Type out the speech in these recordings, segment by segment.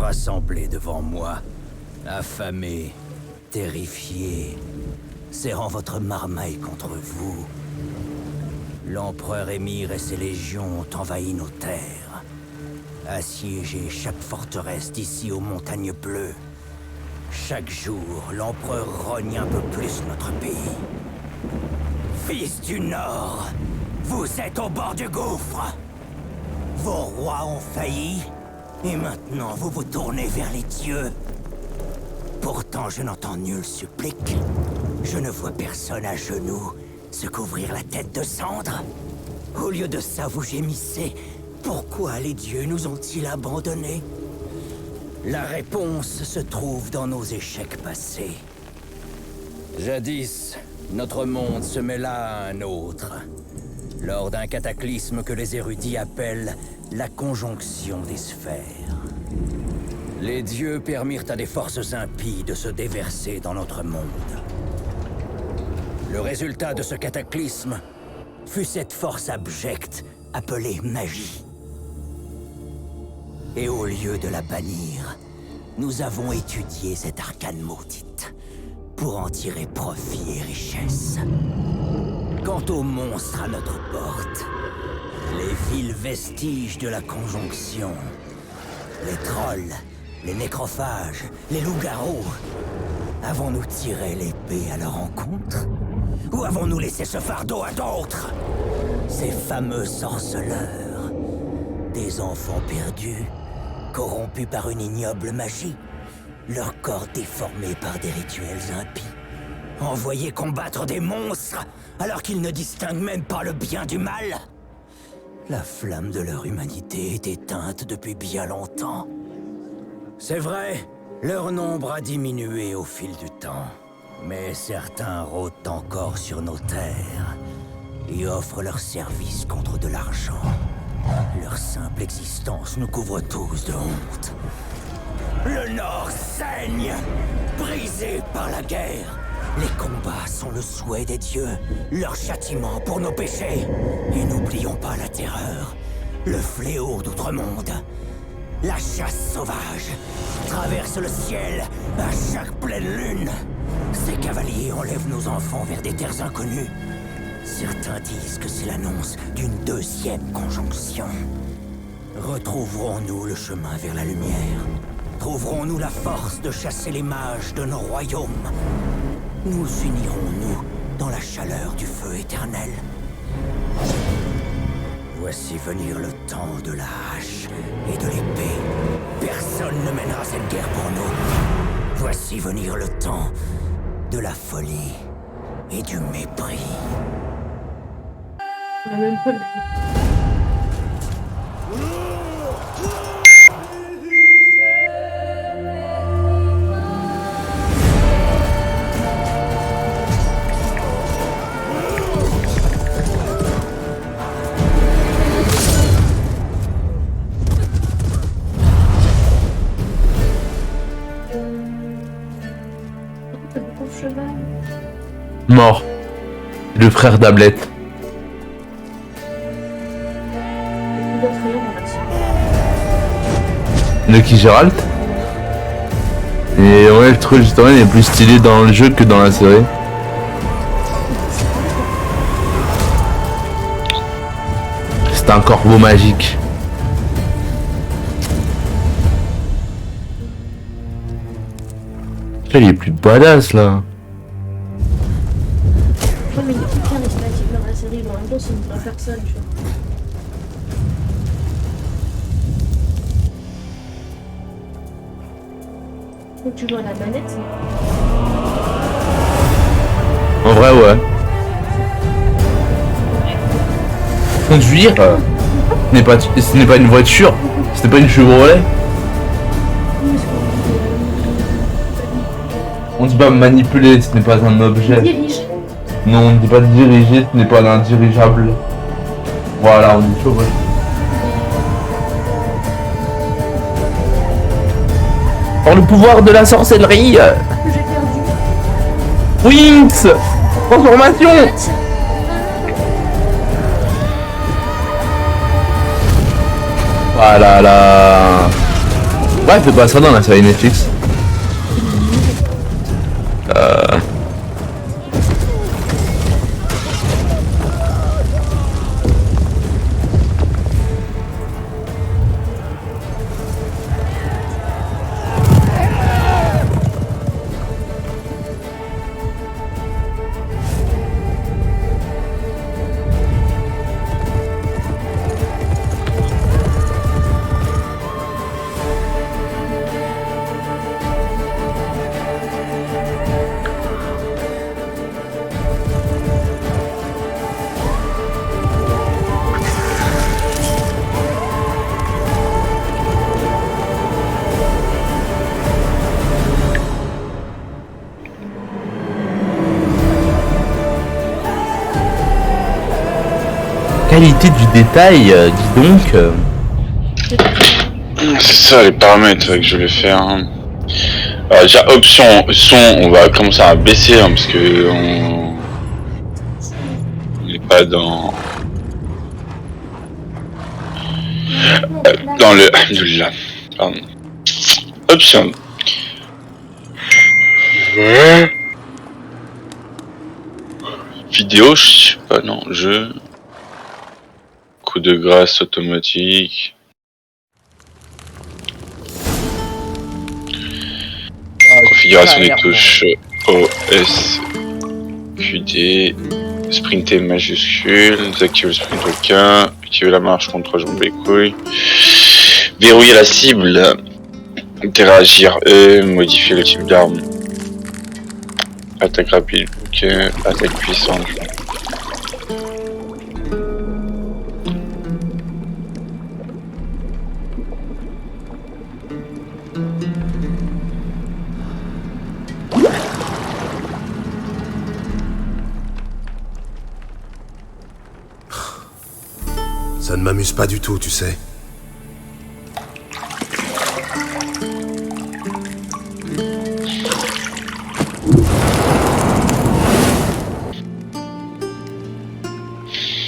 rassemblez devant moi, affamés, terrifiés, serrant votre marmaille contre vous. L'empereur Émir et ses légions ont envahi nos terres, assiégé chaque forteresse d'ici aux montagnes bleues. Chaque jour, l'empereur rogne un peu plus notre pays. Fils du Nord, vous êtes au bord du gouffre. Vos rois ont failli, et maintenant vous vous tournez vers les dieux. Pourtant, je n'entends nul supplique. Je ne vois personne à genoux se couvrir la tête de cendre. Au lieu de ça, vous gémissez. Pourquoi les dieux nous ont-ils abandonnés? La réponse se trouve dans nos échecs passés. Jadis, notre monde se mêla à un autre, lors d'un cataclysme que les érudits appellent la conjonction des sphères. Les dieux permirent à des forces impies de se déverser dans notre monde. Le résultat de ce cataclysme fut cette force abjecte appelée magie. Et au lieu de la bannir, nous avons étudié cette arcane maudite pour en tirer profit et richesse. Quant aux monstres à notre porte, les vils vestiges de la conjonction, les trolls, les nécrophages, les loups-garous, avons-nous tiré l'épée à leur encontre? Ou avons-nous laissé ce fardeau à d'autres? Ces fameux sorceleurs, des enfants perdus, corrompus par une ignoble magie, leur corps déformé par des rituels impies, envoyés combattre des monstres alors qu'ils ne distinguent même pas le bien du mal. La flamme de leur humanité est éteinte depuis bien longtemps. C'est vrai, leur nombre a diminué au fil du temps, mais certains rôdent encore sur nos terres et offrent leurs services contre de l'argent. Leur simple existence nous couvre tous de honte. Le Nord saigne, brisé par la guerre. Les combats sont le souhait des dieux, leur châtiment pour nos péchés. Et n'oublions pas la terreur, le fléau d'outre-monde. La chasse sauvage traverse le ciel à chaque pleine lune. Ces cavaliers enlèvent nos enfants vers des terres inconnues. Certains disent que c'est l'annonce d'une deuxième conjonction. Retrouverons-nous le chemin vers la lumière? Trouverons-nous la force de chasser les mages de nos royaumes? Nous unirons-nous dans la chaleur du feu éternel? Voici venir le temps de la hache et de l'épée. Personne ne mènera cette guerre pour nous. Voici venir le temps de la folie et du mépris. On a même pas le cheval. Mort. Le frère d'Ablette. Lucky Geralt. Et ouais, je trouve justement il est plus stylé dans le jeu que dans la série. C'est un corbeau magique. Là, il est plus badass là. Ouais, mais il est hyper esthétique dans la série, mais en même temps, c'est une vraie personne, tu vois. Donc, tu vois la manette? En vrai, ouais. Conduire, ce n'est pas une voiture, ce n'est pas une Chevrolet. On dit pas manipuler, ce n'est pas un objet. Diriger. Non, on ne dit pas diriger, ce n'est pas un dirigeable. Voilà, on dit Chevrolet. Par le pouvoir de la sorcellerie. J'ai perdu. Wings, transformation. Voilà là. Ouais, fais pas ça dans la série Netflix. Qualité du détail, dis donc. C'est ça les paramètres que je voulais faire. Hein. Alors déjà option son, on va commencer à baisser hein, parce que on n'est pas dans le alhamdoulilah. Pardon. Option. Vidéo, je sais pas non, jeu. Coup de grâce automatique. Configuration des touches OS QD. Sprinter majuscule. Désactiver le sprint aucun. Activer la marche contre 3 jambes les couilles. Verrouiller la cible. Interagir E. Modifier le type d'arme. Attaque rapide. Ok. Attaque puissante. Ça ne m'amuse pas du tout, tu sais.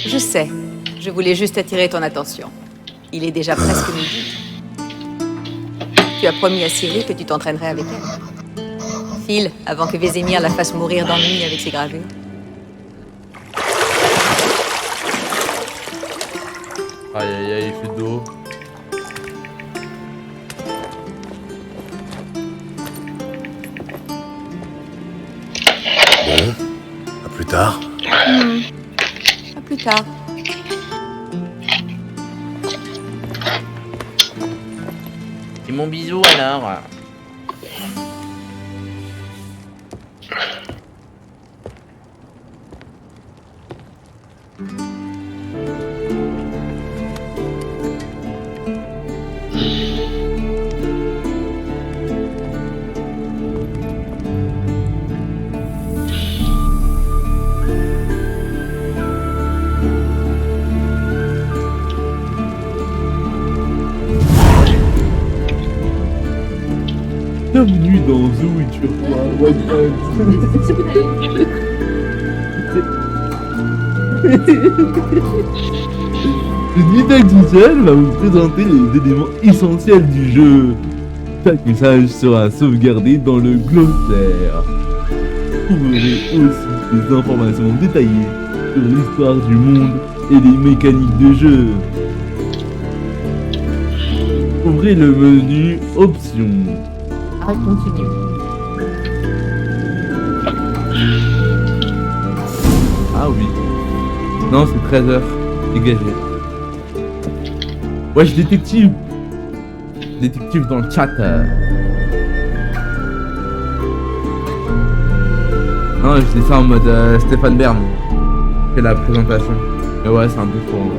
Je sais. Je voulais juste attirer ton attention. Il est déjà presque midi. Tu as promis à Cyril que tu t'entraînerais avec elle. File, avant que Vézémir la fasse mourir d'ennui avec ses gravures. Aïe aïe aïe, il fait d'eau. Bon, à plus tard. À plus tard. Et mon bisou alors. Bienvenue dans Zoo et Turquoise Le didacticiel va vous présenter les éléments essentiels du jeu. Chaque message sera sauvegardé dans le glossaire. Vous trouverez aussi des informations détaillées sur l'histoire du monde et les mécaniques de jeu. Ouvrez le menu Options. Continue. Ah oui. Non, c'est 13h. Dégagé. Wesh, détective. Détective dans le chat. Non, je dis ça en mode Stéphane Bern. C'est la présentation. Mais ouais, c'est un peu trop.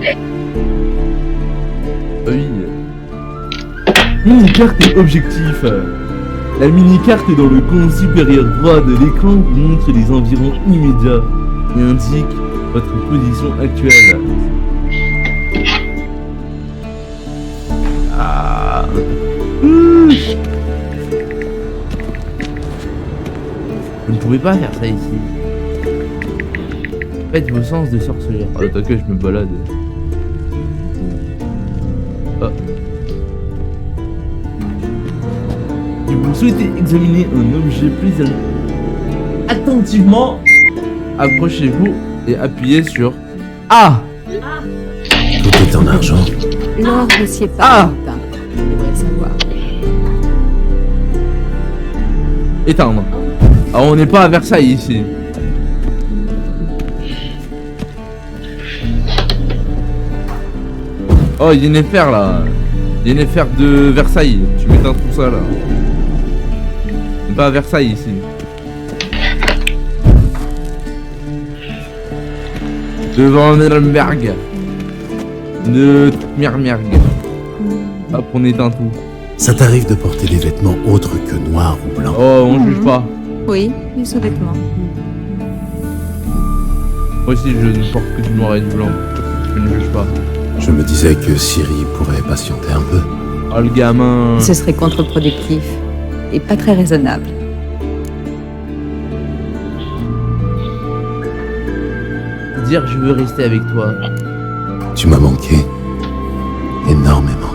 Oui. Mini-carte et objectif. La mini-carte est dans le coin supérieur droit de l'écran vous montre les environs immédiats et indique votre position actuelle. Ah. Vous ne pouvez pas faire ça ici. Faites vos sens de sorceleur. Ah, t'inquiète, je me balade. Ah. souhaitez examiner un objet plus attentivement, approchez-vous et appuyez sur A. Tout est en argent. L'or ne s'y est pas Ah. éteint. Tu devrais le savoir. Éteindre. Alors on n'est pas à Versailles ici. Oh, Yennefer là. Yennefer de Versailles. Tu m'éteins tout ça là. On n'est pas à Versailles ici. Devant Nuremberg. De Mirmerg. Hop, on éteint tout. Ça t'arrive de porter des vêtements autres que noirs ou blancs? Oh, on juge pas. Oui, les sous-vêtements. Moi aussi, je ne porte que du noir et du blanc. Je ne juge pas. Je me disais que Ciri pourrait patienter un peu. Ah, le gamin. Ce serait contre-productif et pas très raisonnable. Dire je veux rester avec toi. Tu m'as manqué. Énormément.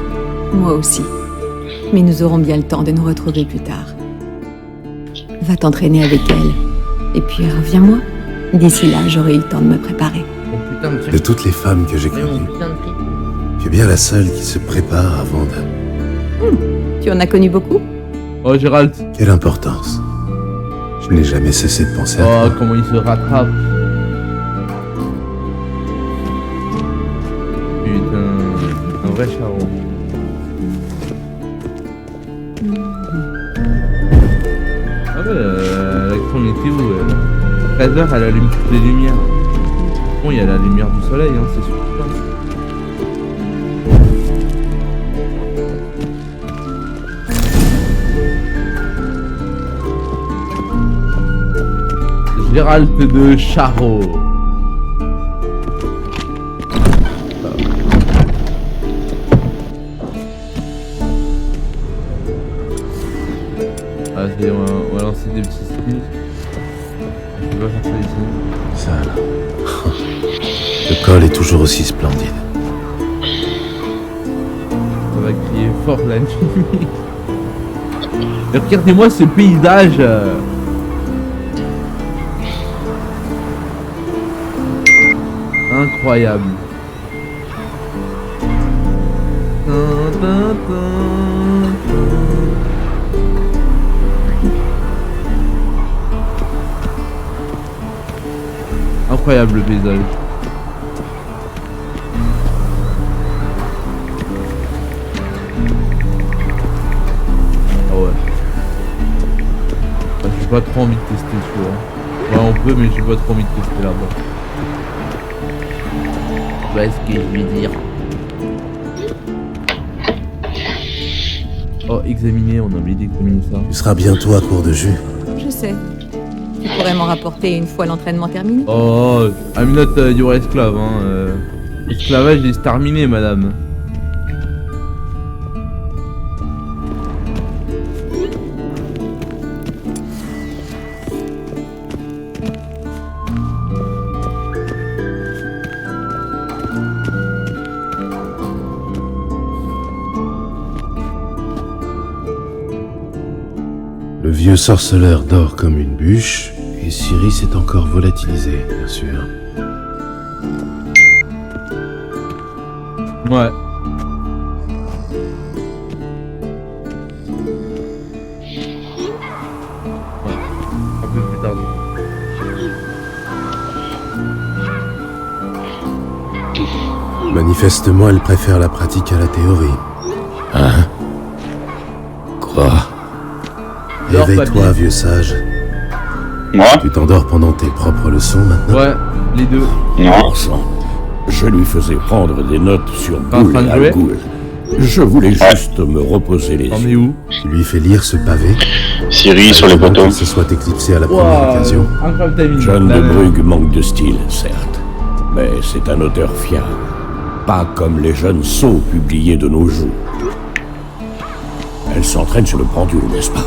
Moi aussi. Mais nous aurons bien le temps de nous retrouver plus tard. Va t'entraîner avec elle. Et puis reviens-moi. D'ici là, j'aurai eu le temps de me préparer. Oh putain de De truc. toutes les femmes que j'ai Oh, connues, putain de truc. tu es bien la seule qui se prépare avant de... Tu en as connu beaucoup? Oh, Gérald. Quelle importance. Je n'ai jamais cessé de penser à Oh, toi. comment il se rattrape. Putain. Un vrai charron. Ah ouais, l'action était où elle 13h, elle allume toutes les lumières. Bon, il y a la lumière du soleil, hein, c'est suffisant. Gérald de Charot. Ah, c'est, on va lancer des petits skills. Je vais faire ça ici. Ça là. Le col est toujours aussi splendide. On va crier fort la nuit. Et regardez-moi ce paysage. Incroyable. Tin, tin, tin, tin. Incroyable le paysage. Ah ouais. Ah, j'ai pas trop envie de tester celui-là. Ouais, on peut, mais j'ai pas trop envie de tester là-bas. Bah, ce que je vais dire. Oh, examiner, on a oublié d'examiner ça. Tu seras bientôt à court de jus. Je sais. Tu pourrais m'en rapporter une fois l'entraînement terminé? Oh, I'm not your esclave, hein. L'esclavage est terminé, madame. Le vieux sorceleur dort comme une bûche, et Ciri s'est encore volatilisée, bien sûr. Ouais. Un peu plus tard. Manifestement, elle préfère la pratique à la théorie. Hein? Quoi? Dors, Éveille-toi, papy. vieux sage. Moi? Tu t'endors pendant tes propres leçons maintenant? Ouais, les deux. Non. Sang. Je lui faisais prendre des notes sur T'es en Goul train de et jouer Algoul. Je voulais juste me reposer les T'en yeux. es où? Tu lui fais lire ce pavé? Ciri sur les Avant poteaux. qu'il se soit éclipsé à la première occasion. Incroyable timing. John La de même. Brugge manque de style, certes. Mais c'est un auteur fiable. Pas comme les jeunes sots publiés de nos jours. Elle s'entraîne sur le pendule, n'est-ce pas?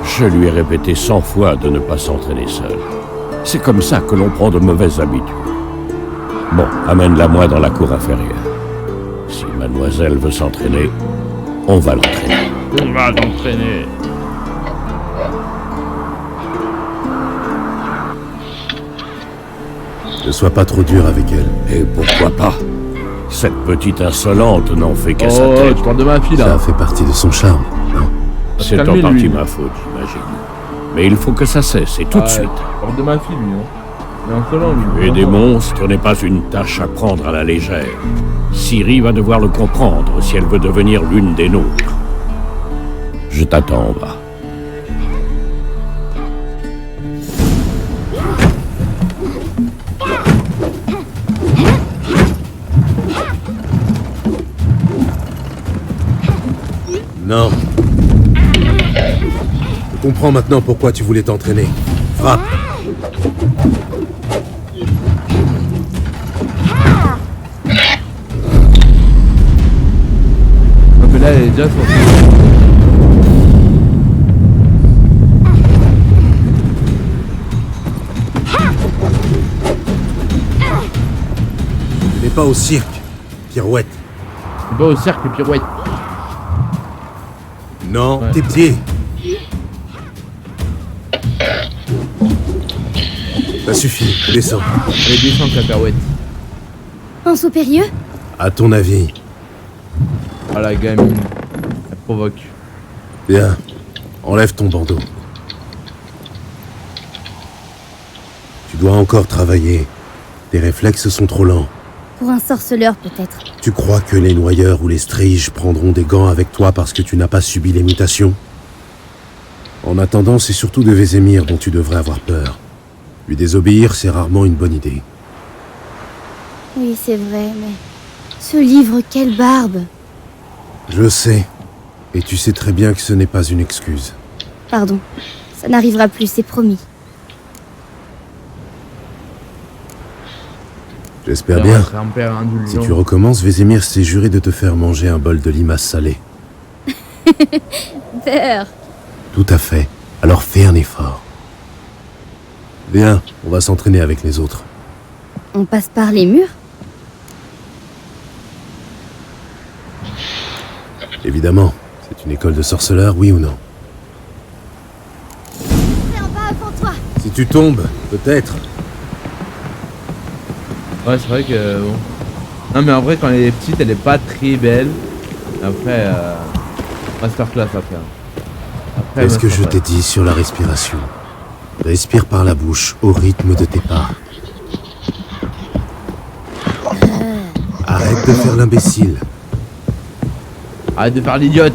Je lui ai répété 100 fois de ne pas s'entraîner seul. C'est comme ça que l'on prend de mauvaises habitudes. Bon, amène-la moi dans la cour inférieure. Si ma mademoiselle veut s'entraîner, on va l'entraîner. On va t'entraîner. Ne sois pas trop dur avec elle. Et pourquoi pas? Cette petite insolente n'en fait qu'à sa Oh, tête. tu parles de ma fille Ça là. fait partie de son charme, non? C'est en calmer, partie lui. ma faute, j'imagine. Mais il faut que ça cesse, et tout de suite. Tu parles de ma fille lui. Hein. Il est insolent lui. Tuer des monstres n'est pas une tâche à prendre à la légère. Ciri va devoir le comprendre si elle veut devenir l'une des nôtres. Je t'attends en bas. Non. Je comprends maintenant pourquoi tu voulais t'entraîner. Frappe. Non, mais là elle est déjà sortie. Tu n'es pas au cirque, pirouette. C'est pas au cercle pirouette. Non, Ouais. tes pieds. Ça suffit, descends. Elle descend cacahuète. En saut périlleux? À ton avis. Ah la gamine. Elle provoque. Bien. Enlève ton bandeau. Tu dois encore travailler. Tes réflexes sont trop lents. Pour un sorceleur, peut-être. Tu crois que les noyeurs ou les striges prendront des gants avec toi parce que tu n'as pas subi les mutations? En attendant, c'est surtout de Vézémir dont tu devrais avoir peur. Lui désobéir, c'est rarement une bonne idée. Oui, c'est vrai, mais... Ce livre, quelle barbe! Je sais. Et tu sais très bien que ce n'est pas une excuse. Pardon. Ça n'arrivera plus, c'est promis. J'espère bien. C'est un père indulgent. Si tu recommences, Vézémir s'est juré de te faire manger un bol de limace salée. Peur! Tout à fait. Alors fais un effort. Viens, on va s'entraîner avec les autres. On passe par les murs? Évidemment. C'est une école de sorceleurs, oui ou non? C'est en bas avant toi! Si tu tombes, peut-être. Ouais, c'est vrai que bon. Non, mais en vrai, quand elle est petite, elle est pas très belle. Après, masterclass après. Après Qu'est-ce que je masterclass. t'ai dit sur la respiration? Respire par la bouche, au rythme de tes pas. Arrête de faire l'imbécile. Arrête de faire l'idiote.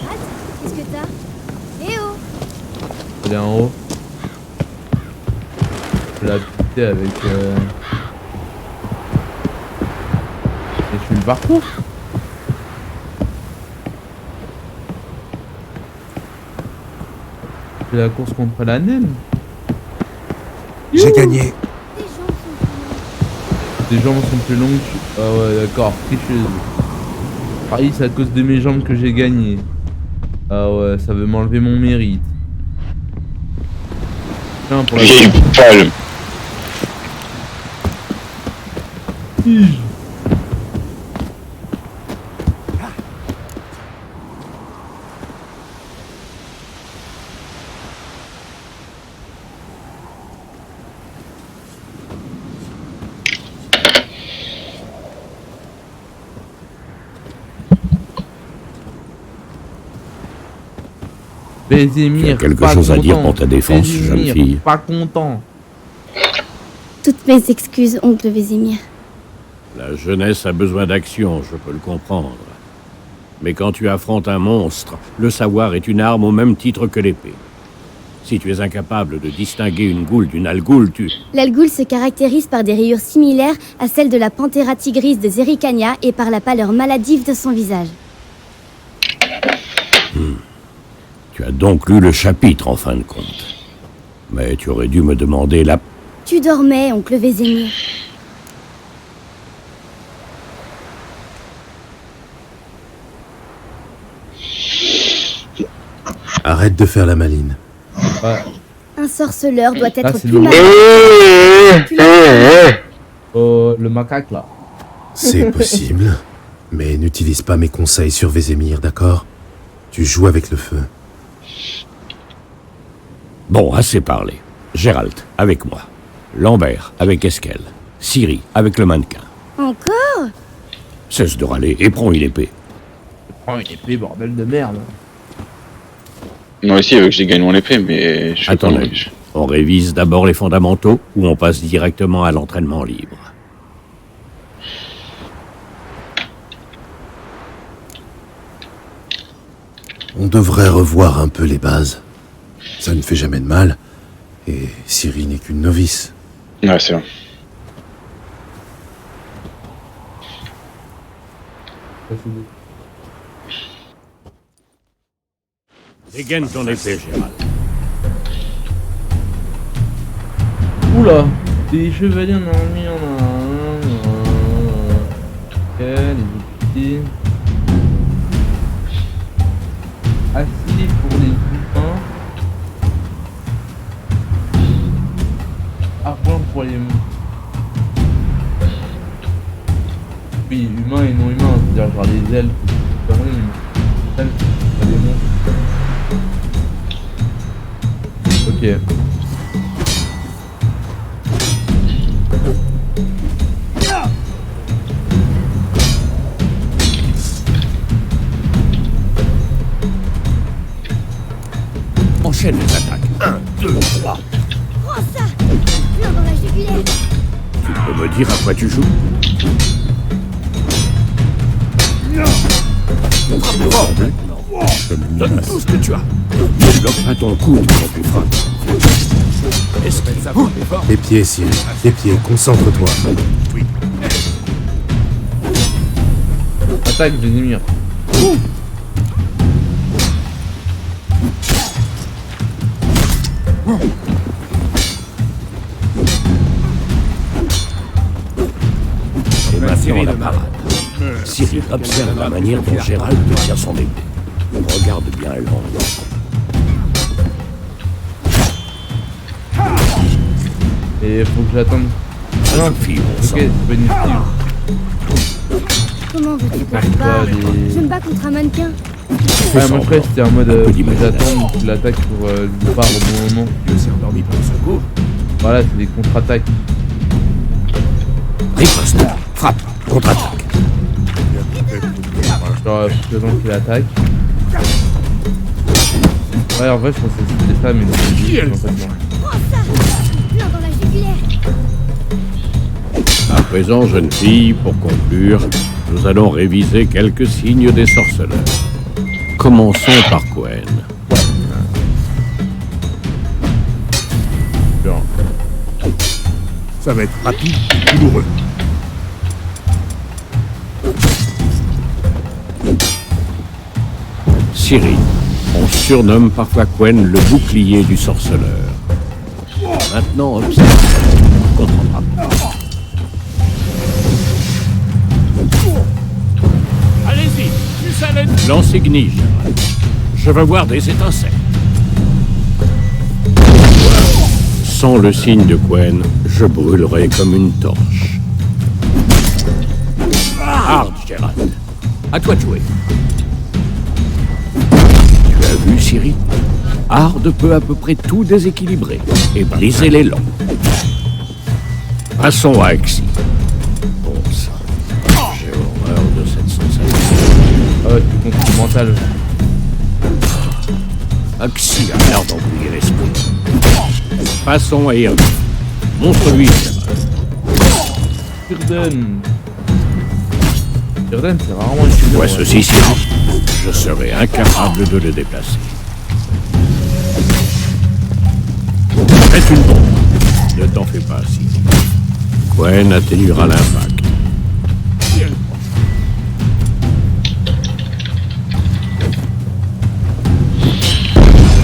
Gérald, qu'est-ce que t'as? Eh oh! Elle est en haut. Je vais la buter avec. Et je suis le parcours. Je fais la course contre la naine. J'ai gagné. Les jambes sont... Tes jambes sont plus longues. Ah ouais, d'accord, tricheuse. Ah oui, c'est à cause de mes jambes que j'ai gagné. Ah ouais, ça veut m'enlever mon mérite. Tiens, pour la Vieille palme. tige. Vézémir, Tu as quelque pas chose à dire content. pour ta défense, jeune Vézémir, fille? Pas content. Toutes mes excuses, oncle Vézémir. La jeunesse a besoin d'action, je peux le comprendre. Mais quand tu affrontes un monstre, le savoir est une arme au même titre que l'épée. Si tu es incapable de distinguer une goule d'une algoule, tu... L'Algoul se caractérise par des rayures similaires à celles de la Panthera tigris de Zericania et par la pâleur maladive de son visage. Tu as donc lu le chapitre, en fin de compte. Mais tu aurais dû me demander la... Tu dormais, oncle Vézémir. Arrête de faire la maline. Ouais. Un sorceleur doit Là, être c'est plus le moment. malin. Oh, le macaque là. C'est possible. Mais n'utilise pas mes conseils sur Vézémir, d'accord? Tu joues avec le feu. Bon, assez parlé. Gérald, avec moi. Lambert, avec Eskel. Ciri, avec le mannequin. Encore? Cesse de râler et prends une épée. Oh, une épée, bordel de merde. Moi aussi, avec j'ai gagné mon épée, mais je sais pas. Attendez, on révise d'abord les fondamentaux ou on passe directement à l'entraînement libre? On devrait revoir un peu les bases. Ça ne fait jamais de mal. Et Ciri n'est qu'une novice. Ouais, c'est vrai. Dégaine ton épée, Gérald. Oula, des chevaliers en armée, on a un. Ok, les outils. Assis pour les humains. Argent pour les. Oui, humains et non humains, c'est-à-dire genre les elfes, ça des monstres. Ok. Enchaîne les attaques. 1, 2, 3. Prends ça! Plein dans la jugulaire! Tu peux me dire à quoi tu joues? Donne tout ce que tu as. Ne bloque pas ton coup quand tu frappes. Est-ce que ça va fort? Les pieds, Ciri. Les pieds, concentre-toi. Attaque, Vézémir. Et maintenant la parade. Ciri observe la manière dont Gérald tient son épée. Regarde bien l'angle. Et faut que j'attende. Ah non, Suffit, bon ok, sang. c'est pas une esquive. Comment veux-tu que je Arrive pas, parle? les- Je me bats contre un mannequin. Ouais, moi après c'était en mode Un peu faut que d'imagination. j'attende qu'il attaque pour le part au bon moment. Dieu s'est endormi pour le secours. Voilà, c'est des contre-attaques. Riposte. Frappe. Contre-attaque. Genre, j'attends qu'il attaque. Ouais, en vrai, je pensais que c'était ça, mais non, en fait, non. Prends ça! Plein dans la jugulaire! À présent, jeune fille, pour conclure, nous allons réviser quelques signes des sorceleurs. Commençons par Quen. Genre, Ça va être rapide et douloureux. Ciri. On surnomme parfois Quen le bouclier du sorceleur. Maintenant, observe. Tu comprendras. Allez-y, plus à l'aide. Lance-aiguille, Gérald. Je veux voir des étincelles. Sans le signe de Quen, je brûlerai comme une torche. Hard, Gérald. À toi de jouer. Tu as vu, Ciri? Hard peut à peu près tout déséquilibrer et briser l'élan. Passons à Axi. Bon sang, j'ai horreur de cette sensation. ah ouais, c'est contre le mental. Axi a l'air d'embrouiller l'esprit. Passons à Irvine. Montre-lui, Gérald. Firden. Firden, c'est rarement une figure. Vois ceci, Ciri. Je serai incapable de le déplacer. Faites une bombe. Ne t'en fais pas, Ciri. Quen atténuera l'impact.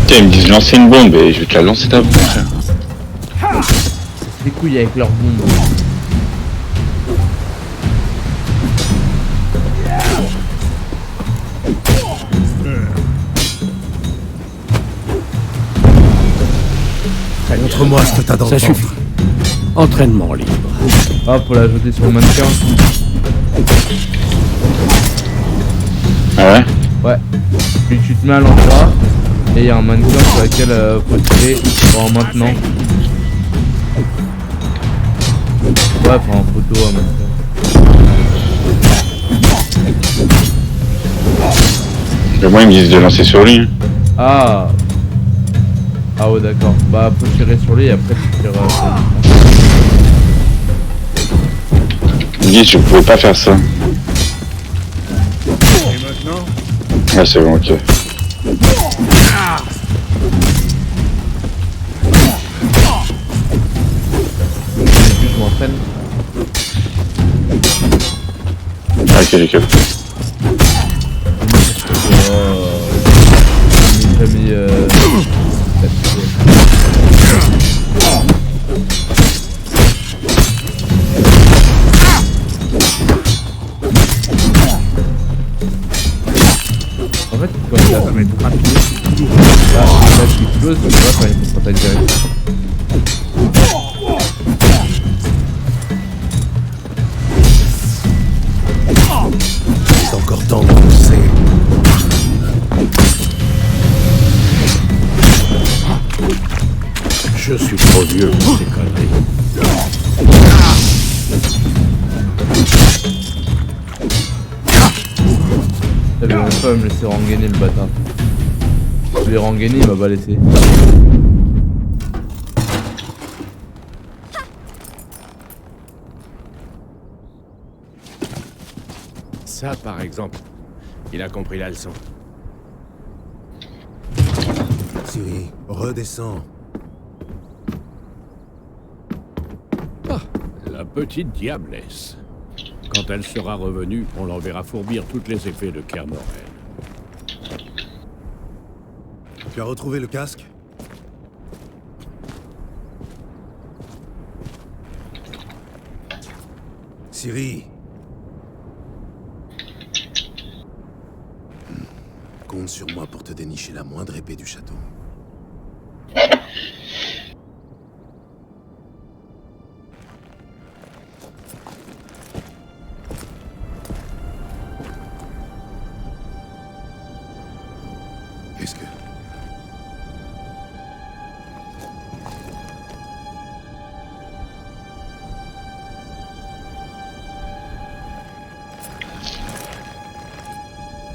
Tiens, ils me disent lancer une bombe et je vais te la lancer ta bombe, frère. C'est des couilles avec leur bombe. Montre-moi ce que t'as dans le Ça ventre. suffit. Entraînement libre. Ah, pour l'ajouter sur le mannequin. Ah ouais? Ouais. Puis tu te mets à l'endroit et il y a un mannequin sur lequel faut tirer en maintenant. Ouais, enfin en photo, un mannequin. Le moins ils me disent de lancer sur lui. Ah. Ah ouais, d'accord. Bah faut tirer sur lui et après tu tires sur lui. Ils me disent je pouvais pas faire ça. Et maintenant? Ah c'est bon, ok. Je m'entraîne. Ah, ok, j'ai capté. J'ai mis en fait, quand ça va être rapide, là tu exploses, tu vois, quand il faut s'attaquer direct. C'est encore temps de foncer. Je suis trop vieux pour ces conneries. Il avait même pas à me laisser rengainer le bâtard. Je l'ai rengainé, il m'a pas laissé. Ça, par exemple. Il a compris la leçon. Ciri, redescends. La petite diablesse. Quand elle sera revenue, on l'enverra fourbir toutes les effets de Kermoren. Tu as retrouvé le casque? Ciri. Compte sur moi pour te dénicher la moindre épée du château. Qu'est-ce que...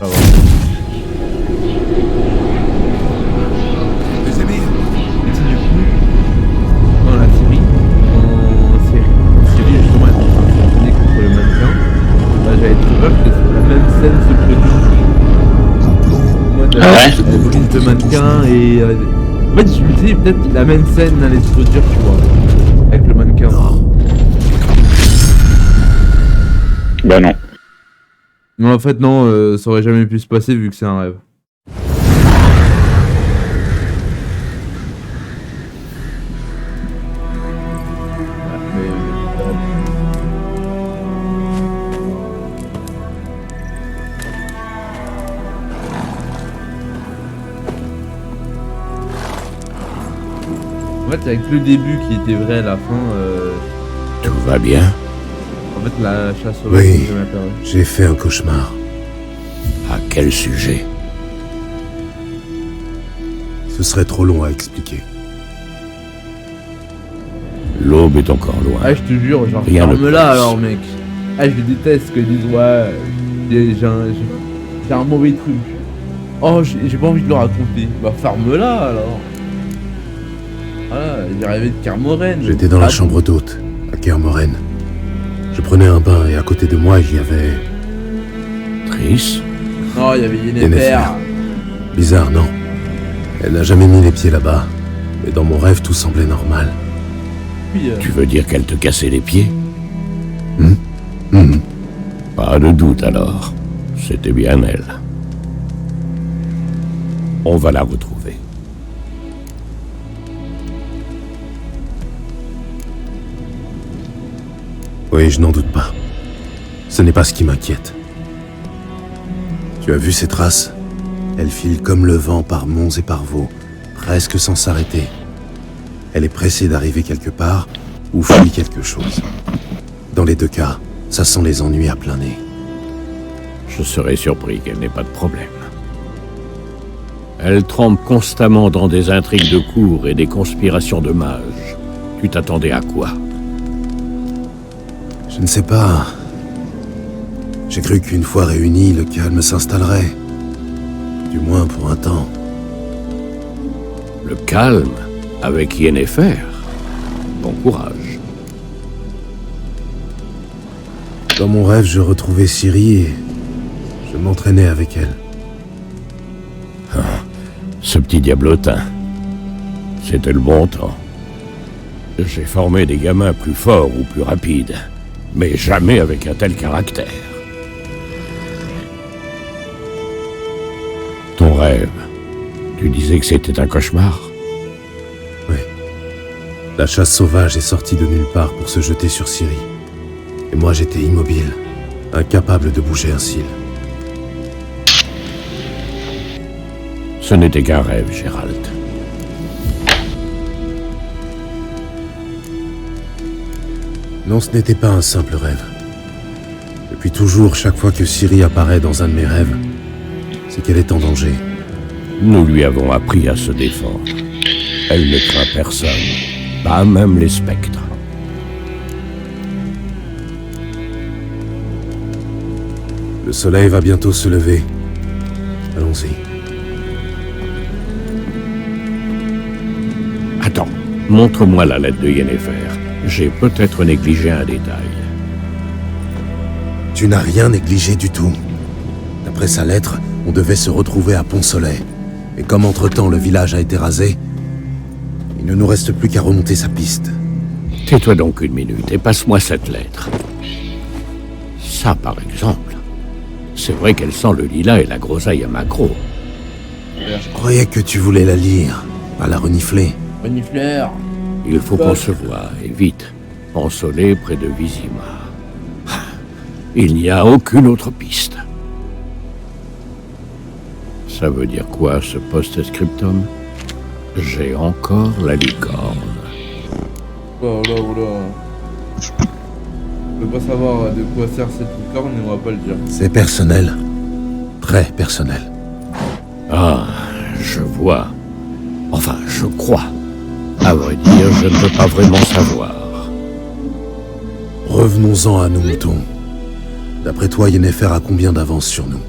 Ça va. Vézémir, Et du coup, dans la série, justement, elle est en train de s'entraîner contre le mannequin. Bah, j'avais très peur que la même scène se produise. En mode, Ah ouais elle brise le mannequin et... en fait, je me disais peut-être que la même scène allait se produire, tu vois, avec le mannequin. Bah non. Non, en fait, non, ça aurait jamais pu se passer vu que c'est un rêve. En fait, avec le début qui était vrai à la fin, Tout va bien? en fait, la chasse au Oui. n'a jamais apparu. j'ai fait un cauchemar. À quel sujet? Ce serait trop long à expliquer. L'aube est encore loin. Ah, je te jure, genre, Rien de ferme-la plus. alors, mec. Ah, je déteste que ils disent, ouais, j'ai un mauvais truc. Oh, j'ai pas envie de le raconter. Bah, ferme-la alors. Voilà, j'ai rêvé de Kermoren. J'étais dans la chambre d'hôte, à Kermoren. Je prenais un bain et à côté de moi, il y avait... Triss? Non, il y avait Yennefer. Yennefer. Bizarre, non? Elle n'a jamais mis les pieds là-bas. Et dans mon rêve, tout semblait normal. Puis, Tu veux dire qu'elle te cassait les pieds? Mhm. Pas de doute alors. C'était bien elle. On va la retrouver. Oui, je n'en doute pas. Ce n'est pas ce qui m'inquiète. Tu as vu ces traces? Elles filent comme le vent par monts et par vaux, presque sans s'arrêter. Elle est pressée d'arriver quelque part, ou fuis quelque chose. Dans les deux cas, ça sent les ennuis à plein nez. Je serais surpris qu'elle n'ait pas de problème. Elle trempe constamment dans des intrigues de cour et des conspirations de mages. Tu t'attendais à quoi? Je ne sais pas. J'ai cru qu'une fois réunis, le calme s'installerait. Du moins pour un temps. Le calme? Avec Yennefer? Bon courage. Dans mon rêve, je retrouvais Ciri et je m'entraînais avec elle. Ce petit diablotin. C'était le bon temps. J'ai formé des gamins plus forts ou plus rapides, mais jamais avec un tel caractère. Ton rêve, tu disais que c'était un cauchemar? Oui. La chasse sauvage est sortie de nulle part pour se jeter sur Ciri. Et moi j'étais immobile, incapable de bouger un cil. Ce n'était qu'un rêve, Gérald. Non, ce n'était pas un simple rêve. Depuis toujours, chaque fois que Ciri apparaît dans un de mes rêves, c'est qu'elle est en danger. Nous lui avons appris à se défendre. Elle ne craint personne, pas même les spectres. Le soleil va bientôt se lever. Allons-y. Attends, montre-moi la lettre de Yennefer. J'ai peut-être négligé un détail. Tu n'as rien négligé du tout. D'après sa lettre, on devait se retrouver à Pont-Soleil. Et comme entre-temps le village a été rasé, il ne nous reste plus qu'à remonter sa piste. Tais-toi donc une minute et passe-moi cette lettre. Ça, par exemple. C'est vrai qu'elle sent le lilas et la groseille à macro. Je croyais que tu voulais la lire, pas la renifler. Renifleur. Il faut qu'on se voie, et vite. Pont-Soleil près de Vizima. Il n'y a aucune autre piste. Ça veut dire quoi, ce post-scriptum? J'ai encore la licorne. Oh là, oh là. Je veux pas savoir de quoi sert cette licorne et on va pas le dire. C'est personnel. Très personnel. Ah, je vois. Enfin, je crois. À vrai dire, je ne veux pas vraiment savoir. Revenons-en à nos moutons. D'après toi, Yennefer a combien d'avance sur nous?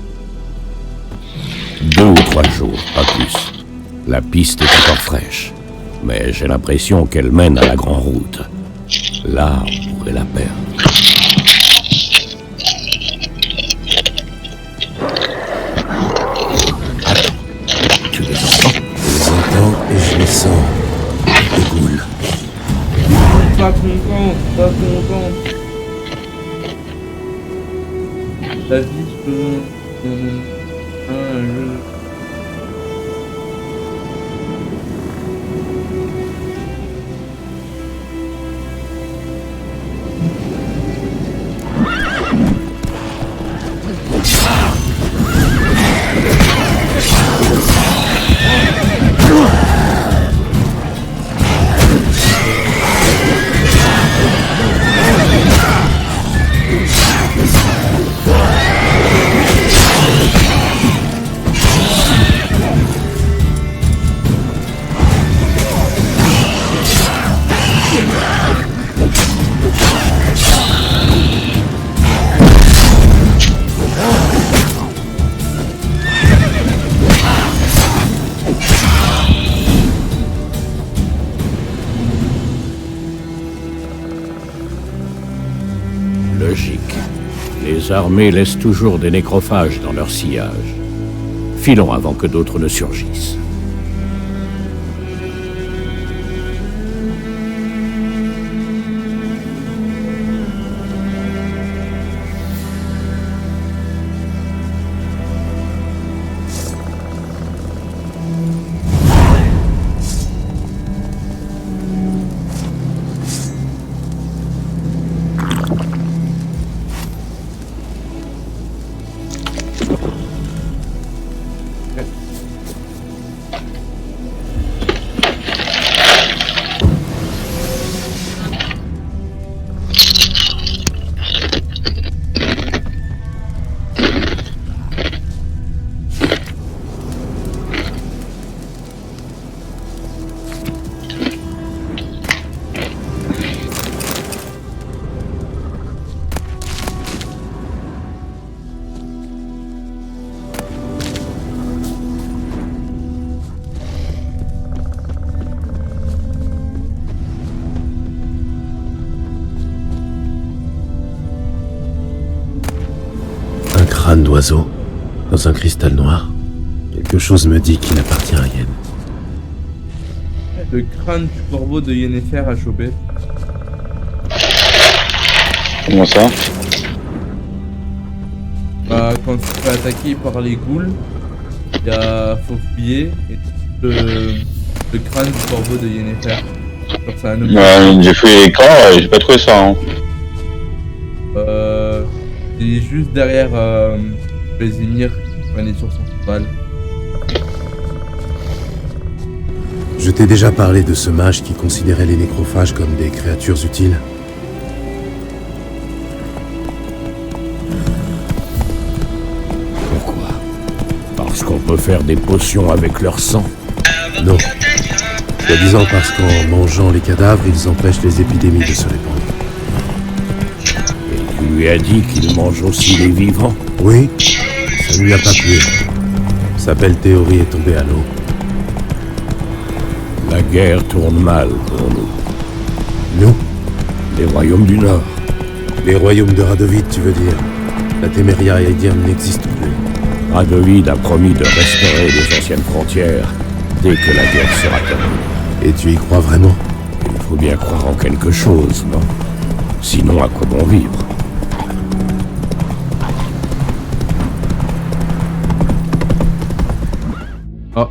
2 ou 3 jours, pas plus. La piste est encore fraîche, mais j'ai l'impression qu'elle mène à la grande route. Là, on pourrait la perdre. Attends, tu les entends? Je les entends et je les sens. Des goules. Pas content, pas content. La vie, je peux... Logique. Les armées laissent toujours des nécrophages dans leur sillage. Filons avant que d'autres ne surgissent. crâne d'oiseau dans un cristal noir. Quelque chose me dit qu'il appartient à Yen. Le crâne du corbeau de Yennefer à choper. Comment ça? Bah, quand tu te fais attaquer par les ghouls, il y a Faufier et le crâne du corbeau de Yennefer. Genre, c'est un homme. J'ai fait l'écran et j'ai pas trouvé ça. Hein. Il est juste derrière Vesemir quand il est sur son cheval. Je t'ai déjà parlé de ce mage qui considérait les nécrophages comme des créatures utiles. Pourquoi? Parce qu'on peut faire des potions avec leur sang. Non. Soi-disant parce qu'en mangeant les cadavres, ils empêchent les épidémies de se répandre. Et tu lui as dit qu'il mange aussi les vivants? Oui, ça ne lui a pas plu. Sa belle théorie est tombée à l'eau. La guerre tourne mal pour nous. Nous? Les royaumes du Nord. Les royaumes de Radovid, tu veux dire? La Téméria et Edirn n'existent plus. Radovid a promis de restaurer les anciennes frontières dès que la guerre sera terminée. Et tu y crois vraiment? Il faut bien croire en quelque chose, non? Sinon, à quoi bon vivre? Oh,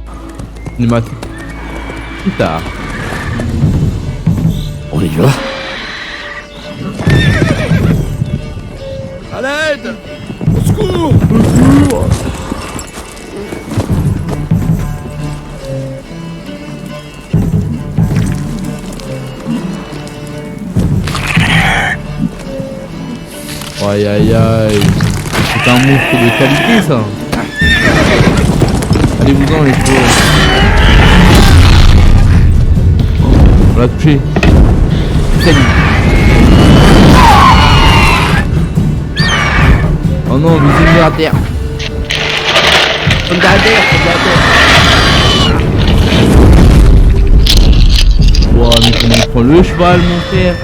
cinématique. Plus tard. On y va? À l'aide! Au secours! Aïe aïe aïe. C'est un monstre de qualité ça. Allez-vous-en les pauvres. On l'a touché. Salut. Oh non, vous êtes à terre. Comme à terre, Wow, mais comment il prend le cheval, mon frère?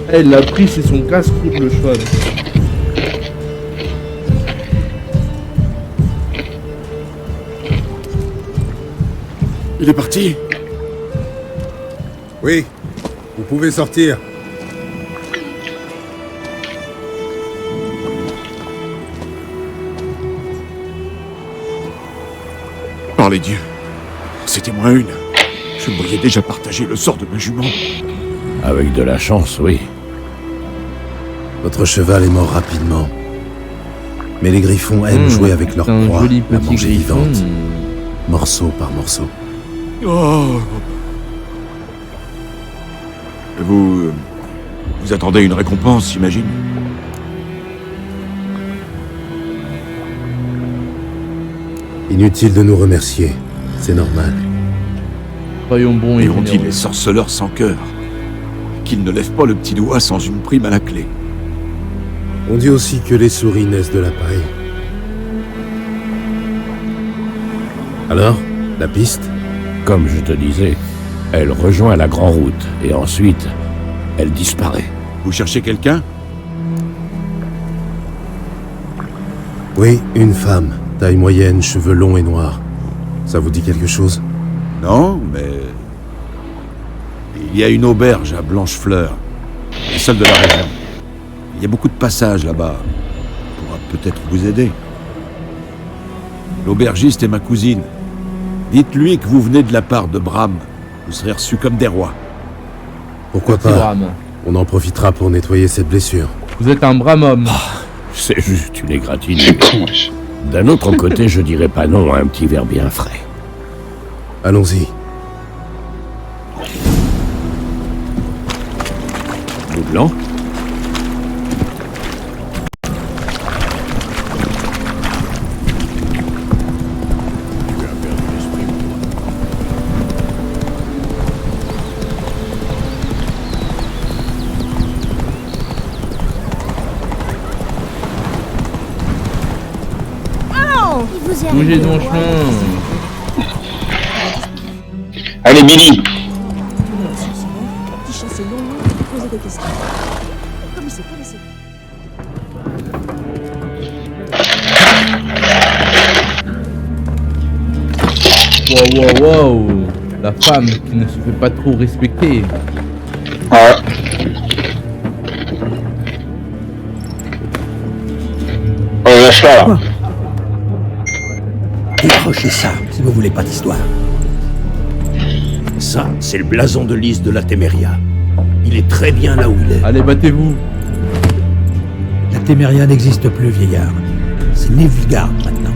Elle l'a pris, c'est son casse-croûte le cheval. Il est parti? Oui, vous pouvez sortir. Par les dieux. C'était moins une. Je me voyais déjà partager le sort de ma jument. Avec de la chance, oui. Votre cheval est mort rapidement. Mais les griffons aiment jouer avec leur proie, joli la petit manger griffon. vivante, morceau par morceau. Oh. Vous attendez une récompense, j'imagine? Inutile de nous remercier, c'est normal. Soyons bons et Et on dit généreux. les sorceleurs sans cœur. Qu'ils ne lèvent pas le petit doigt sans une prime à la clé. On dit aussi que les souris naissent de la paille. Alors, la piste? Comme je te disais, elle rejoint la Grande Route et ensuite, elle disparaît. Vous cherchez quelqu'un? Oui, une femme, taille moyenne, cheveux longs et noirs. Ça vous dit quelque chose? Non, mais... Il y a une auberge à Blanchefleur, la seule de la région. Il y a beaucoup de passages là-bas. On pourra peut-être vous aider. L'aubergiste est ma cousine. Dites-lui que vous venez de la part de Bram. Vous serez reçus comme des rois. Pourquoi Merci, pas? Bram. On en profitera pour nettoyer cette blessure. Vous êtes un brave homme. C'est juste une C'est égratignure. con, wesh. D'un autre côté, je dirais pas non à un petit verre bien frais. Allons-y. Doublant? Tu as perdu l'esprit. Il vous est Bougez arrivé de mon quoi? chemin. Allez, Billy! Qui chassait longuement et qui posait des questions. Comme il s'est pas laissé. Wow. La femme qui ne se fait pas trop respecter. Ouais. Oh, lâche-la, là. Décrochez ça, si vous voulez pas d'histoire. Ça, c'est le blason de lys de la Téméria. Il est très bien là où il est. Allez, battez-vous. La Téméria n'existe plus, vieillard. C'est Nilfgaard maintenant.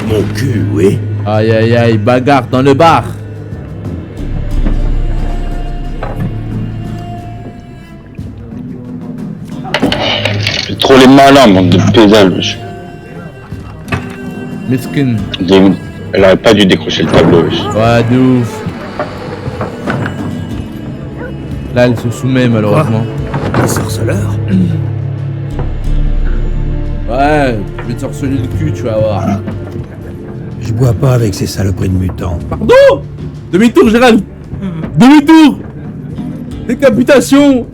Mon cul, oui. Aïe, bagarre dans le bar. C'est trop les malins, bande de pédales, wesh. Meskin. Elle aurait pas dû décrocher le tableau, wesh. Ouais, de ouf. Là, elle se soumet malheureusement. Les sorceleurs. Ouais, je vais te sorceler le cul, tu vas voir. Je bois pas avec ces saloperies de mutants. Pardon. Demi-tour, Gérald. Demi-tour. Décapitation.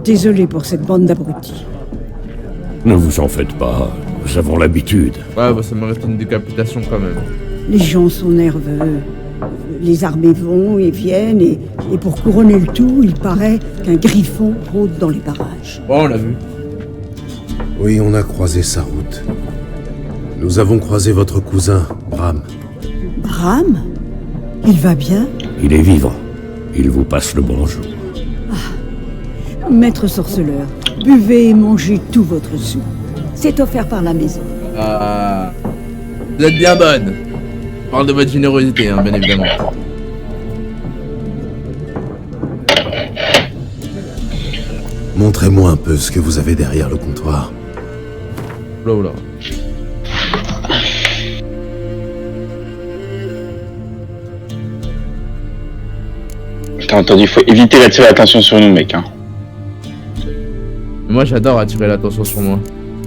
Désolé pour cette bande d'abrutis. Ne vous en faites pas, nous avons l'habitude. Ouais, bah ça mérite une décapitation quand même. Les gens sont nerveux. Les armées vont et viennent, et pour couronner le tout, il paraît qu'un griffon rôde dans les barrages. Bon, on l'a vu. Oui, on a croisé sa route. Nous avons croisé votre cousin, Bram. Bram? Il va bien? Il est vivant. Il vous passe le bonjour. Maître sorceleur, buvez et mangez tout votre sou. C'est offert par la maison. Vous êtes bien bonne. Je parle de votre générosité, hein, bien évidemment. Montrez-moi un peu ce que vous avez derrière le comptoir. Oula. T'as entendu, il faut éviter d'attirer l'attention sur nous, mec, hein. Moi, j'adore attirer l'attention sur moi.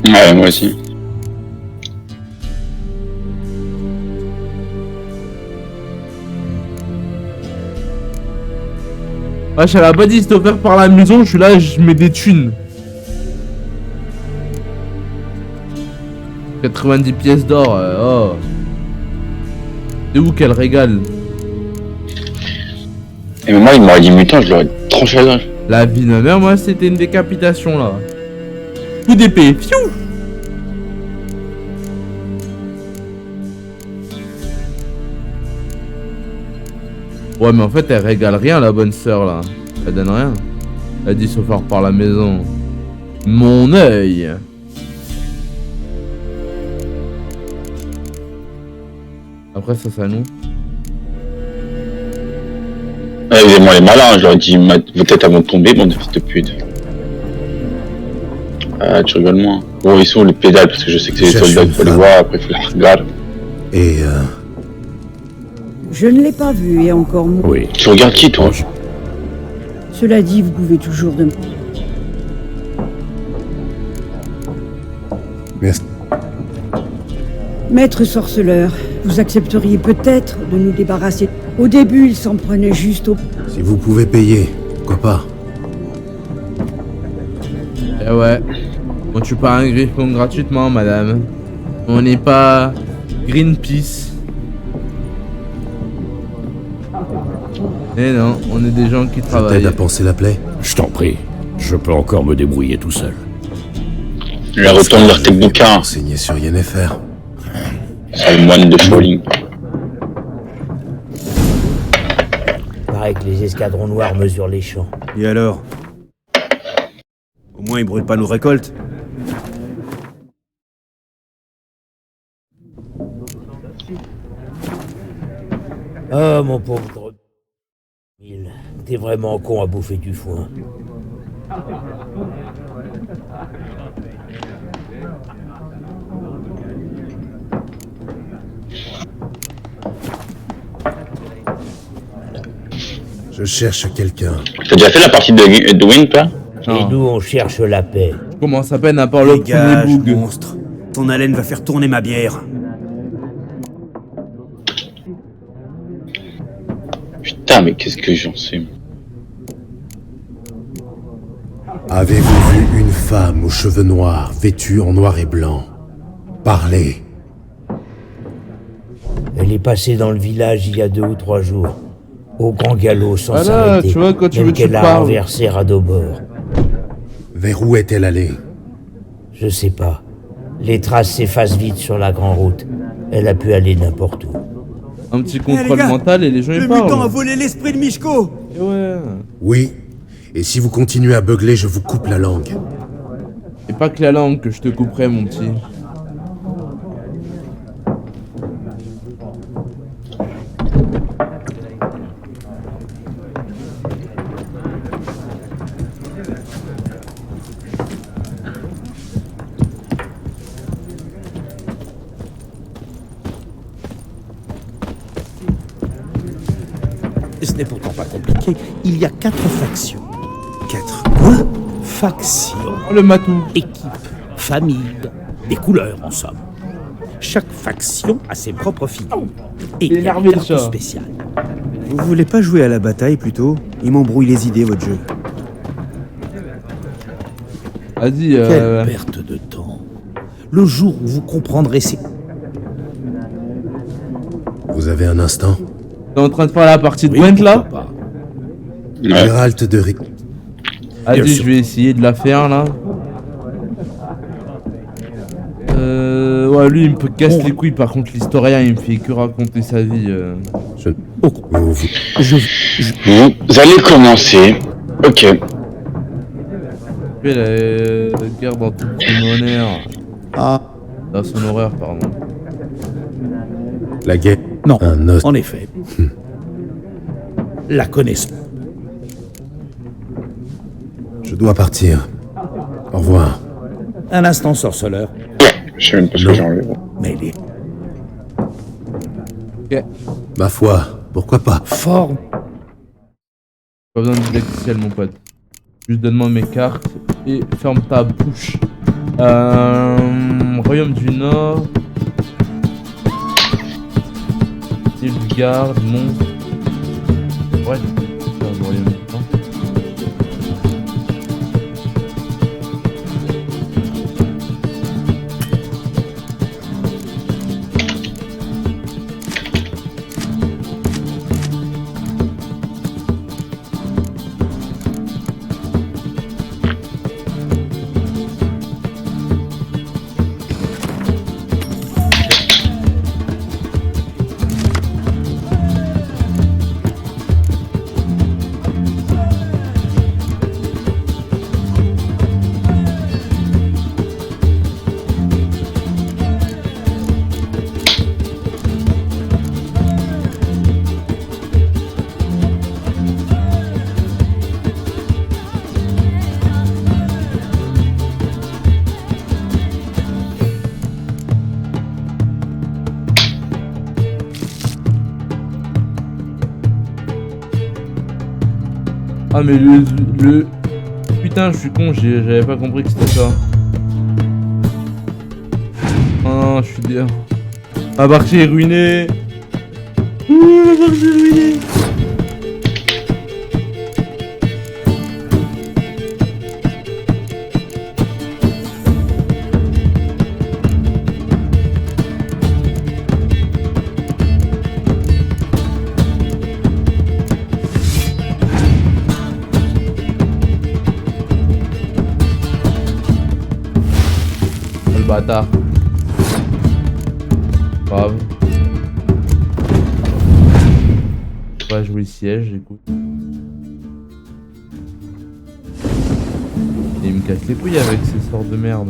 Ouais, moi aussi. Ouais, je l'avais pas dit, c'était offert par la maison, je suis là, je mets des thunes. 90 pièces d'or, oh. C'est où qu'elle régale? Et moi, il m'aurait dit mutant, je l'aurais tranché la gorge. La vie de ma mère, moi, c'était une décapitation, là. Coup d'épée, fiou. Ouais, mais en fait, elle régale rien, la bonne sœur, là. Elle donne rien. Elle dit sauf faire par la maison. Mon œil. Après, ça, c'est à nous. Ouais, évidemment, les malins, je leur ai dit, vos têtes elles vont tomber, bande de fils de pute. Ah, tu rigoles moins. Bon, ils sont les pédales, parce que je sais que c'est les soldats, il faut les voir, après il faut les regarder. Et Je ne l'ai pas vu, et encore moins. Oui. Tu regardes qui, toi? Cela dit, vous pouvez toujours demander. merci. Maître sorceleur, vous accepteriez peut-être de nous débarrasser. Au début, il s'en prenait juste au... Si vous pouvez payer, pourquoi pas? Eh ouais. On tue pas un griffon gratuitement, madame. On n'est pas Greenpeace. Eh non, on est des gens qui Ça travaillent. t'aide à panser la plaie? Je t'en prie, je peux encore me débrouiller tout seul. Je leur retourne lire tes bouquins, Enseigné sur Yennefer. sale moine de Shaolin. Paraît que les escadrons noirs mesurent les champs. Et alors? Au moins, ils brûlent pas nos récoltes. Oh, mon pauvre Dromil, t'es vraiment con à bouffer du foin. Je cherche quelqu'un. T'as déjà fait la partie de Wind, toi? Et nous, on cherche la paix. Je commence à peine à part le premier Dégage, boug. monstre. Ton haleine va faire tourner ma bière. Putain, mais qu'est-ce que j'en sais? Avez-vous vu une femme aux cheveux noirs, vêtue en noir et blanc. Parlez. Elle est passée dans le village il y a 2 ou 3 jours. Au grand galop, sans s'arrêter. Tu vois, quand tu veux même que tu qu'elle a parles. renversé Radobor. Vers où est-elle allée? Je sais pas. Les traces s'effacent vite sur la grande route. Elle a pu aller n'importe où. Un petit contrôle les gars, mental et les gens Le ils parlent. mutant a volé l'esprit de Mishko. Et ouais. Oui. Et si vous continuez à beugler, je vous coupe la langue. Et pas que la langue que je te couperai, mon petit. Ce n'est pourtant pas compliqué. Il y a 4 factions. 4 quoi? Factions. Oh, le matou. Équipes, familles, des couleurs en somme. Chaque faction a ses propres figures. Et il y a énervé, une le carte chat. spéciale. Vous voulez pas jouer à la bataille plutôt? Il m'embrouille les idées, votre jeu. Vas-y, Quelle perte de temps. Le jour où vous comprendrez ces... Vous avez un instant? t'es en train de faire la partie de Oui, Gwent là? pourquoi pas. Géralt de Rick. Vas-y, Bien je sûr. vais essayer de la faire là. Ouais, lui il me peut casser les couilles, par contre l'historien il me fait que raconter sa vie. Vous allez commencer. Ok. Fait la guerre dans tout son honneur. Ah. Dans son horreur, pardon. La guerre. Non, Un os. en effet. La connaissance. Je dois partir. Au revoir. Un instant, sorceleur. Je sais même pas ce que j'ai enlevé. Mais les Ok. Ma foi, pourquoi pas? formes... Pas besoin de didacticiel, mon pote. Juste donne-moi mes cartes et ferme ta bouche. Royaume du Nord. Nilfgaard, monstre. Ouais, c'est un royaume du Nord. Ah mais le... Putain, je suis con, j'avais pas compris que c'était ça. Oh non, je suis bien. Ma partie est ruinée. Ouh, ma partie est ruinée. Bâtard. Grave. On va jouer siège, écoute. Et il me casse les couilles avec ces sortes de merde.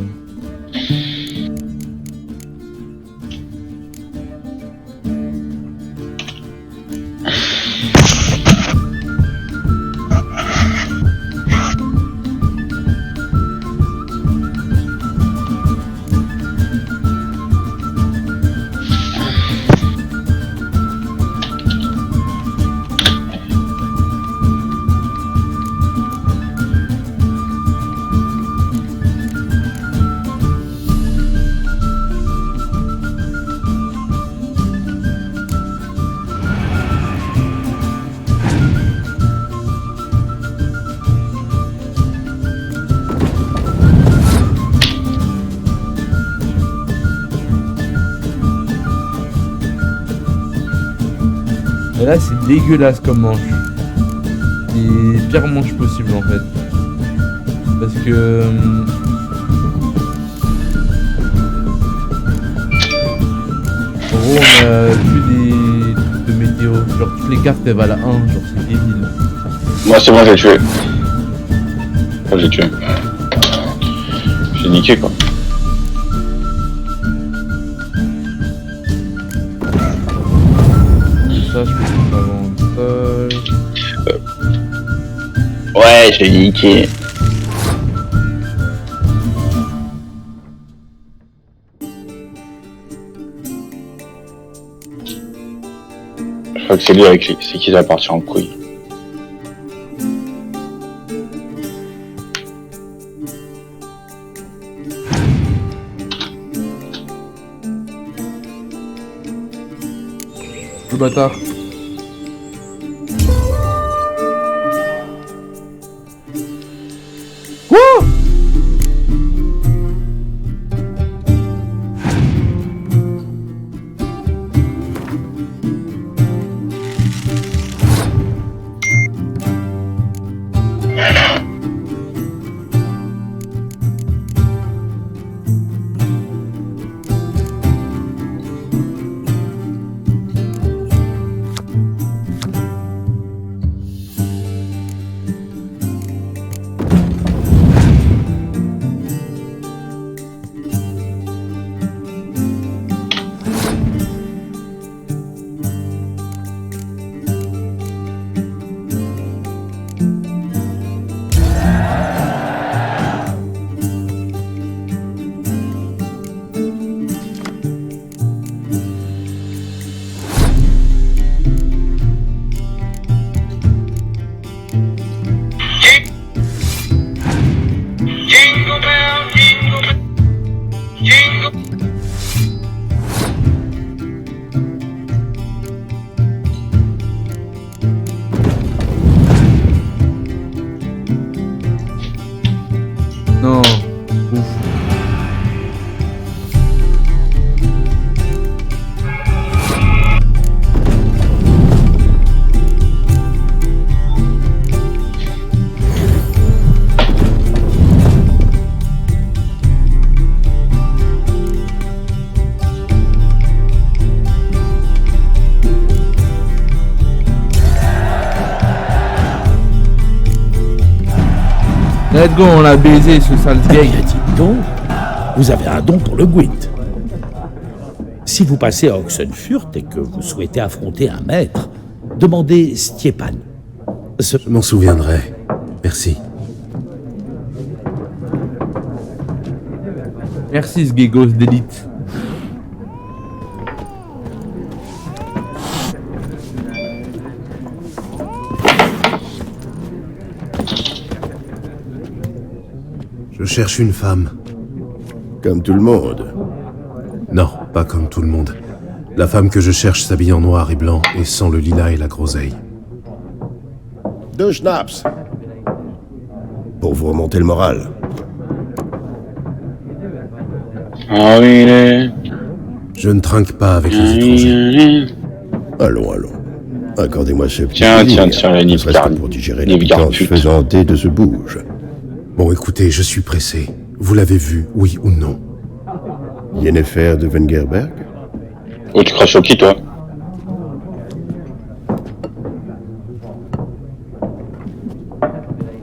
Et là, c'est dégueulasse comme manche. C'est pire manche possible en fait. Parce que... en gros, on a plus des trucs de météo. Genre, toutes les cartes, elles valent à 1. Genre, c'est débile. Moi, c'est bon, j'ai tué. Enfin, j'ai tué. J'ai niqué, quoi. Ça, je peux pas avant ça. Ouais, j'ai niqué. Je crois que c'est lui avec lui, c'est qui va partir en couille. Le bâtard. Non. Ouf. Let's go, on l'a baisé ce sale gay. Dites donc, vous avez un don pour le Gwent. Si vous passez à Oxenfurt et que vous souhaitez affronter un maître, demandez Stjepan. Je m'en souviendrai. Merci. Merci, ce gégos d'élite. Je cherche une femme. Comme tout le monde. Non, pas comme tout le monde. La femme que je cherche s'habille en noir et blanc et sans le lilas et la groseille. 2 schnapps. Pour vous remonter le moral. Ah oui, Je ne trinque pas avec les étrangers. Allons, allons. Accordez-moi ce petit Tiens, plaisir, la ne serait-ce que pour digérer la pitance faisantée de ce bouge. Bon, écoutez, je suis pressé. Vous l'avez vu, oui ou non? Yennefer de Wengerberg? Oh, tu craches au qui, toi?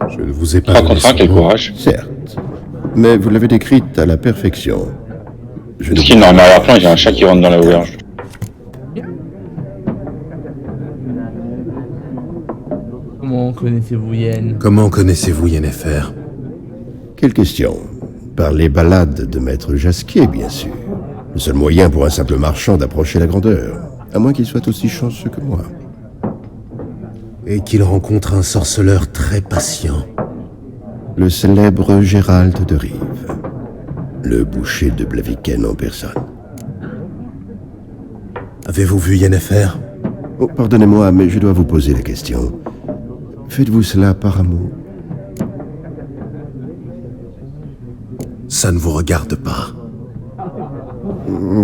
Je ne vous ai pas donné contre un, son quel nom. courage. Certes. Mais vous l'avez décrite à la perfection. Ce qui est normal à plan, il y a un chat qui rentre dans la auberge. Comment connaissez-vous Yen? Comment connaissez-vous Yennefer? Quelle question? Par les ballades de Maître Jasquier, bien sûr. Le seul moyen pour un simple marchand d'approcher la grandeur. À moins qu'il soit aussi chanceux que moi. Et qu'il rencontre un sorceleur très patient. Le célèbre Gérald de Rive. Le boucher de Blaviken en personne. Avez-vous vu Yennefer? Oh, pardonnez-moi, mais je dois vous poser la question. Faites-vous cela par amour? Ça ne vous regarde pas.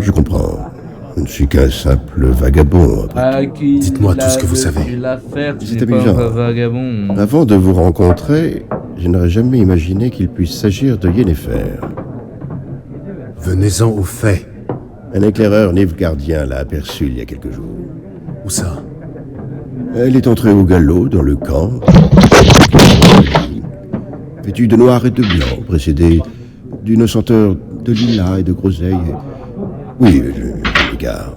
Je comprends. Je ne suis qu'un simple vagabond. Dites-moi tout ce que vous savez. C'est amusant. Avant de vous rencontrer, je n'aurais jamais imaginé qu'il puisse s'agir de Yennefer. Venez-en aux faits. Un éclaireur nilfgaardien l'a aperçue il y a quelques jours. Où ça? Elle est entrée au galop dans le camp, vêtue de noir et de blanc, précédée d'une senteur de lilas et de groseille. Oui, je m'égare.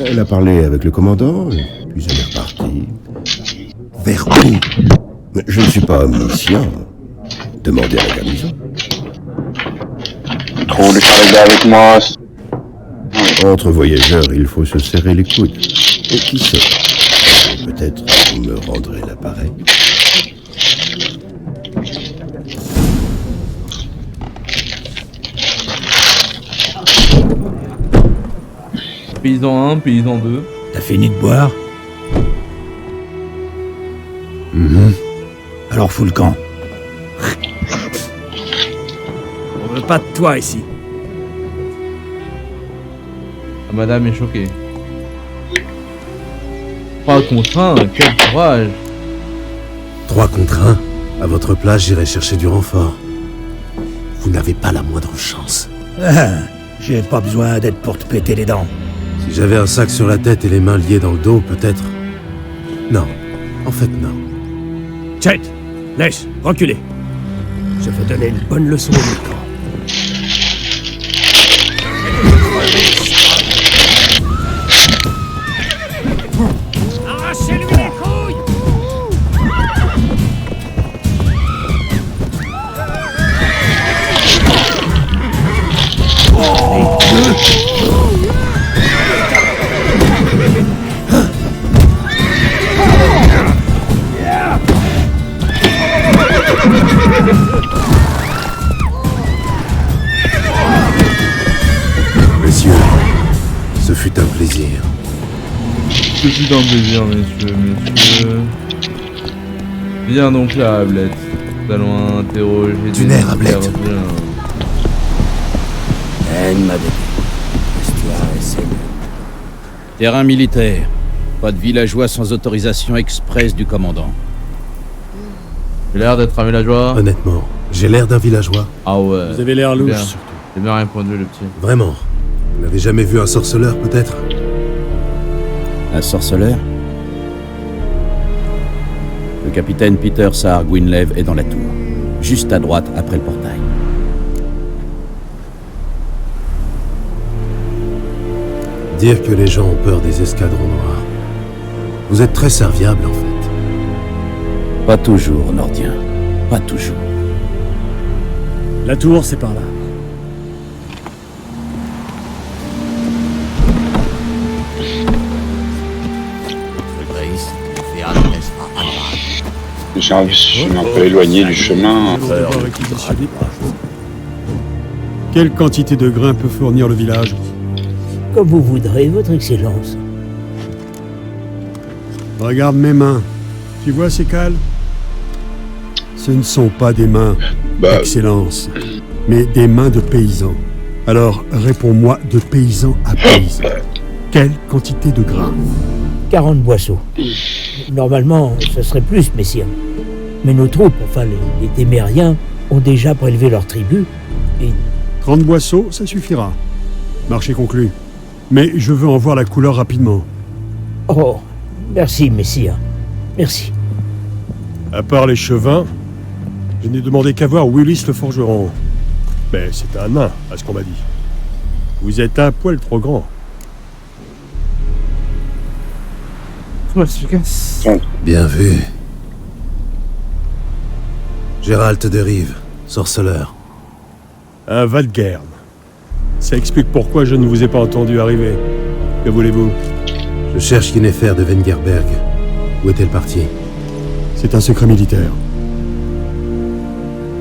Elle a parlé avec le commandant, puis elle est repartie. Vers où? Je ne suis pas omniscient. Demandez à la garnison. Trop de charles avec moi. Entre voyageurs, il faut se serrer les coudes. Et qui sait? Peut-être vous me rendrez l'appareil. Paysan 1, paysan 2. T'as fini de boire? Alors fous le camp. On veut pas de toi ici. Ah, madame est choquée. 3 contre 1, quel courage. 3 contre 1. À votre place, j'irai chercher du renfort. Vous n'avez pas la moindre chance. Ah, j'ai pas besoin d'être pour te péter les dents. Si j'avais un sac sur la tête et les mains liées dans le dos, peut-être. Non. En fait, non. Chet, laisse, reculez. Je veux donner une bonne leçon au camp. Arrachez-lui les couilles! Messieurs, ce fut un plaisir. Ce fut un plaisir, messieurs. Viens donc là, Ablette. Nous allons interroger du nerf, Ablette. Terrain militaire. Pas de villageois sans autorisation express du commandant. J'ai l'air d'être un villageois. Honnêtement, j'ai l'air d'un villageois. Ah ouais. Vous avez l'air louche, surtout. J'ai bien répondu, le petit. Vraiment. Vous n'avez jamais vu un sorceleur, peut-être? Un sorceleur? Le capitaine Peter Saar Gwynleve est dans la tour. Juste à droite, après le portail. Dire que les gens ont peur des escadrons noirs. Vous êtes très serviable, en fait. Pas toujours, Nordien. Pas toujours. La tour, c'est par là. Je suis un peu éloigné du chemin. Quelle quantité de grains peut fournir le village? Comme vous voudrez, votre excellence. Regarde mes mains. Tu vois ces cales? Ce ne sont pas des mains, excellence, mais des mains de paysans. Alors, réponds-moi de paysan à paysan. Quelle quantité de grains? 40 boisseaux. Normalement, ce serait plus, messire. Mais nos troupes, enfin les témériens, ont déjà prélevé leur tribu et... 30 boisseaux, ça suffira. Marché conclu. Mais je veux en voir la couleur rapidement. Oh, merci, messire. Merci. À part les chevins, je n'ai demandé qu'à voir Willis le forgeron. Mais c'est un nain, à ce qu'on m'a dit. Vous êtes un poil trop grand. Bien vu. Gérald de Rive, sorceleur. Un Valgaerne. Ça explique pourquoi je ne vous ai pas entendu arriver. Que voulez-vous? Je cherche Yennefer de Wengerberg. Où est-elle partie? C'est un secret militaire.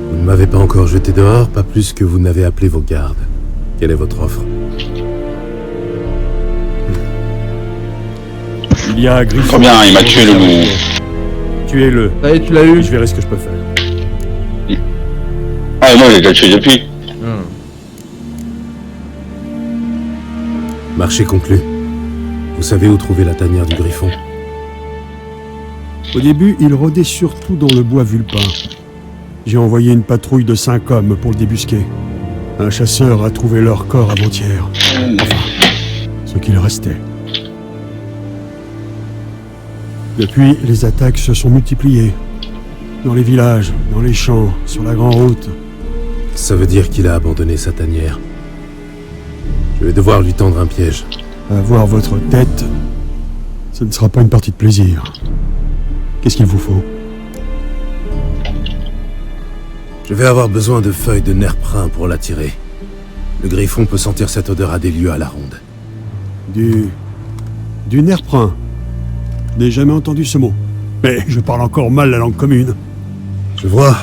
Vous ne m'avez pas encore jeté dehors, pas plus que vous n'avez appelé vos gardes. Quelle est votre offre? Il y a un griffon. Combien? Il m'a tué le loup. Tuez-le. Allez, tu l'as eu? Je verrai ce que je peux faire. Ah non, il est déjà tué depuis. Marché conclu. Vous savez où trouver la tanière du Griffon? Au début, il rôdait surtout dans le bois vulpin. J'ai envoyé une patrouille de 5 hommes pour le débusquer. Un chasseur a trouvé leur corps avant-hier. Enfin, ce qu'il restait. Depuis, les attaques se sont multipliées. Dans les villages, dans les champs, sur la grande route. Ça veut dire qu'il a abandonné sa tanière. Je vais devoir lui tendre un piège. Avoir votre tête, ce ne sera pas une partie de plaisir. Qu'est-ce qu'il vous faut? Je vais avoir besoin de feuilles de nerprin pour l'attirer. Le Griffon peut sentir cette odeur à des lieues à la ronde. Du nerprin. Je n'ai jamais entendu ce mot. Mais je parle encore mal la langue commune. Je vois.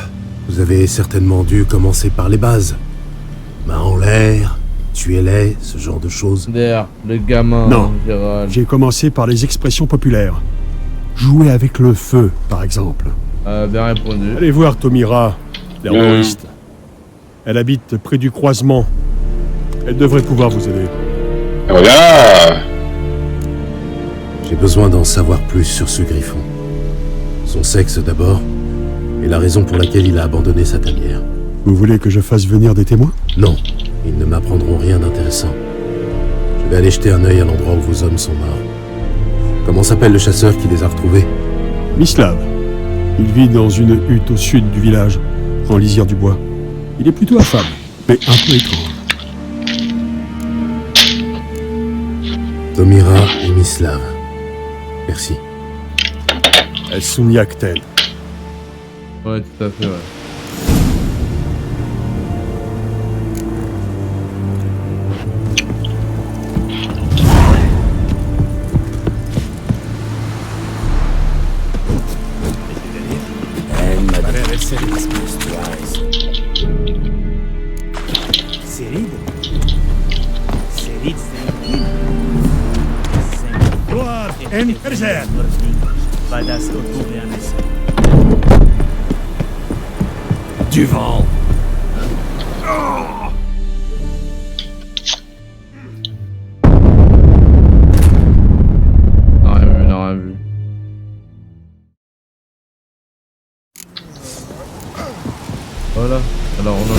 Vous avez certainement dû commencer par les bases. Main en l'air, tuez-les, ce genre de choses. D'ailleurs, le gamin. Non, j'ai commencé par les expressions populaires. Jouer avec le feu, par exemple. Bien répondu. Allez voir Tomira, l'herboriste. Elle habite près du croisement. Elle devrait pouvoir vous aider. Voilà. J'ai besoin d'en savoir plus sur ce Griffon. Son sexe d'abord, et la raison pour laquelle il a abandonné sa tanière. Vous voulez que je fasse venir des témoins? Non, ils ne m'apprendront rien d'intéressant. Je vais aller jeter un œil à l'endroit où vos hommes sont morts. Comment s'appelle le chasseur qui les a retrouvés? Mislav. Il vit dans une hutte au sud du village, en lisière du bois. Il est plutôt affable, mais un peu étrange. Tomira et Mislav. Merci. Elles sont Yakten. Ouais, tout à fait, ouais. Du vent. Rien vu. Voilà, alors on a...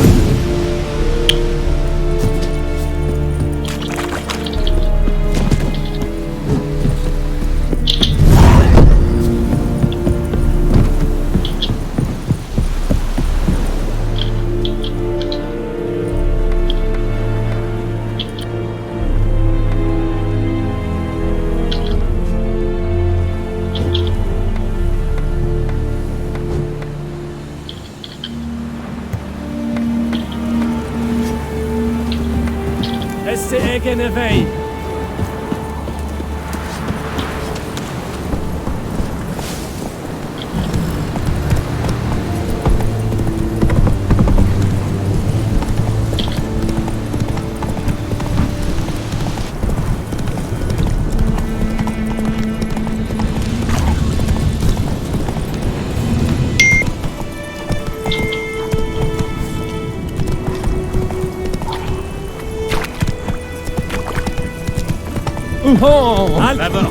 Oh, là-bas.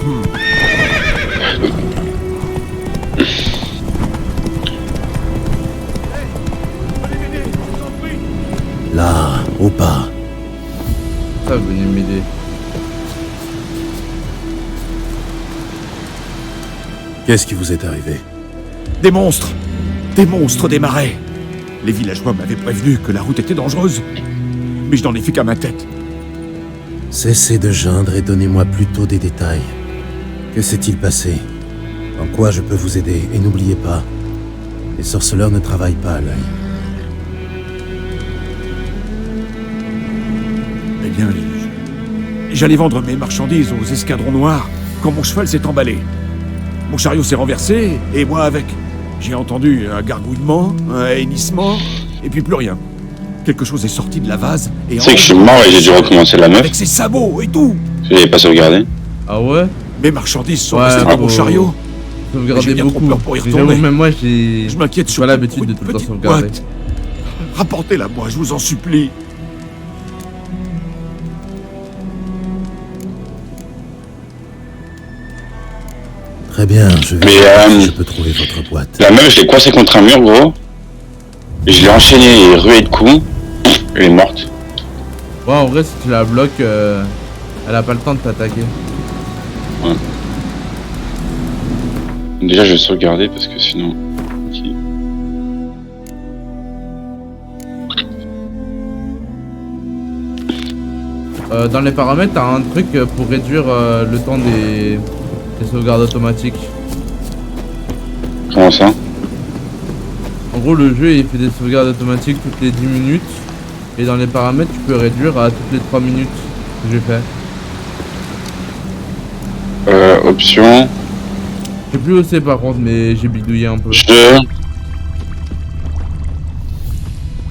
Là, au pas. Ça, venez m'aider. Qu'est-ce qui vous est arrivé? Des monstres. Des monstres des marais. Les villageois m'avaient prévenu que la route était dangereuse. Mais je n'en ai fait qu'à ma tête. Cessez de geindre et donnez-moi plutôt des détails. Que s'est-il passé? En quoi je peux vous aider? Et n'oubliez pas, les sorceleurs ne travaillent pas à l'œil. Eh bien, j'allais vendre mes marchandises aux escadrons noirs quand mon cheval s'est emballé. Mon chariot s'est renversé, et moi avec. J'ai entendu un gargouillement, un hennissement, et puis plus rien. Quelque chose est sorti de la vase et... C'est que je suis mort et j'ai dû recommencer la meuf. Avec ses sabots et tout. Je l'avais pas sauvegardé. Ah ouais? Mes marchandises sont restées dans mon chariot. Sauvegarder beaucoup. Trop peur pour y retourner. Même moi, j'ai... Je m'inquiète sur l'habitude de tout le temps sauvegarder. Rapportez-la moi, je vous en supplie. Très bien, je vais Mais voir si je peux trouver votre boîte. la meuf, je l'ai coincée contre un mur, gros. Et je l'ai enchaîné et rué de coups. Elle est morte. Ouais, en vrai, si tu la bloques, elle a pas le temps de t'attaquer. Ouais. Déjà, je vais sauvegarder parce que sinon. Dans les paramètres, t'as un truc pour réduire le temps des sauvegardes automatiques. Comment ça? En gros, le jeu il fait des sauvegardes automatiques toutes les 10 minutes. Et dans les paramètres, tu peux réduire à toutes les 3 minutes que j'ai fait. Option. Je sais plus où c'est par contre, mais j'ai bidouillé un peu. Jeu.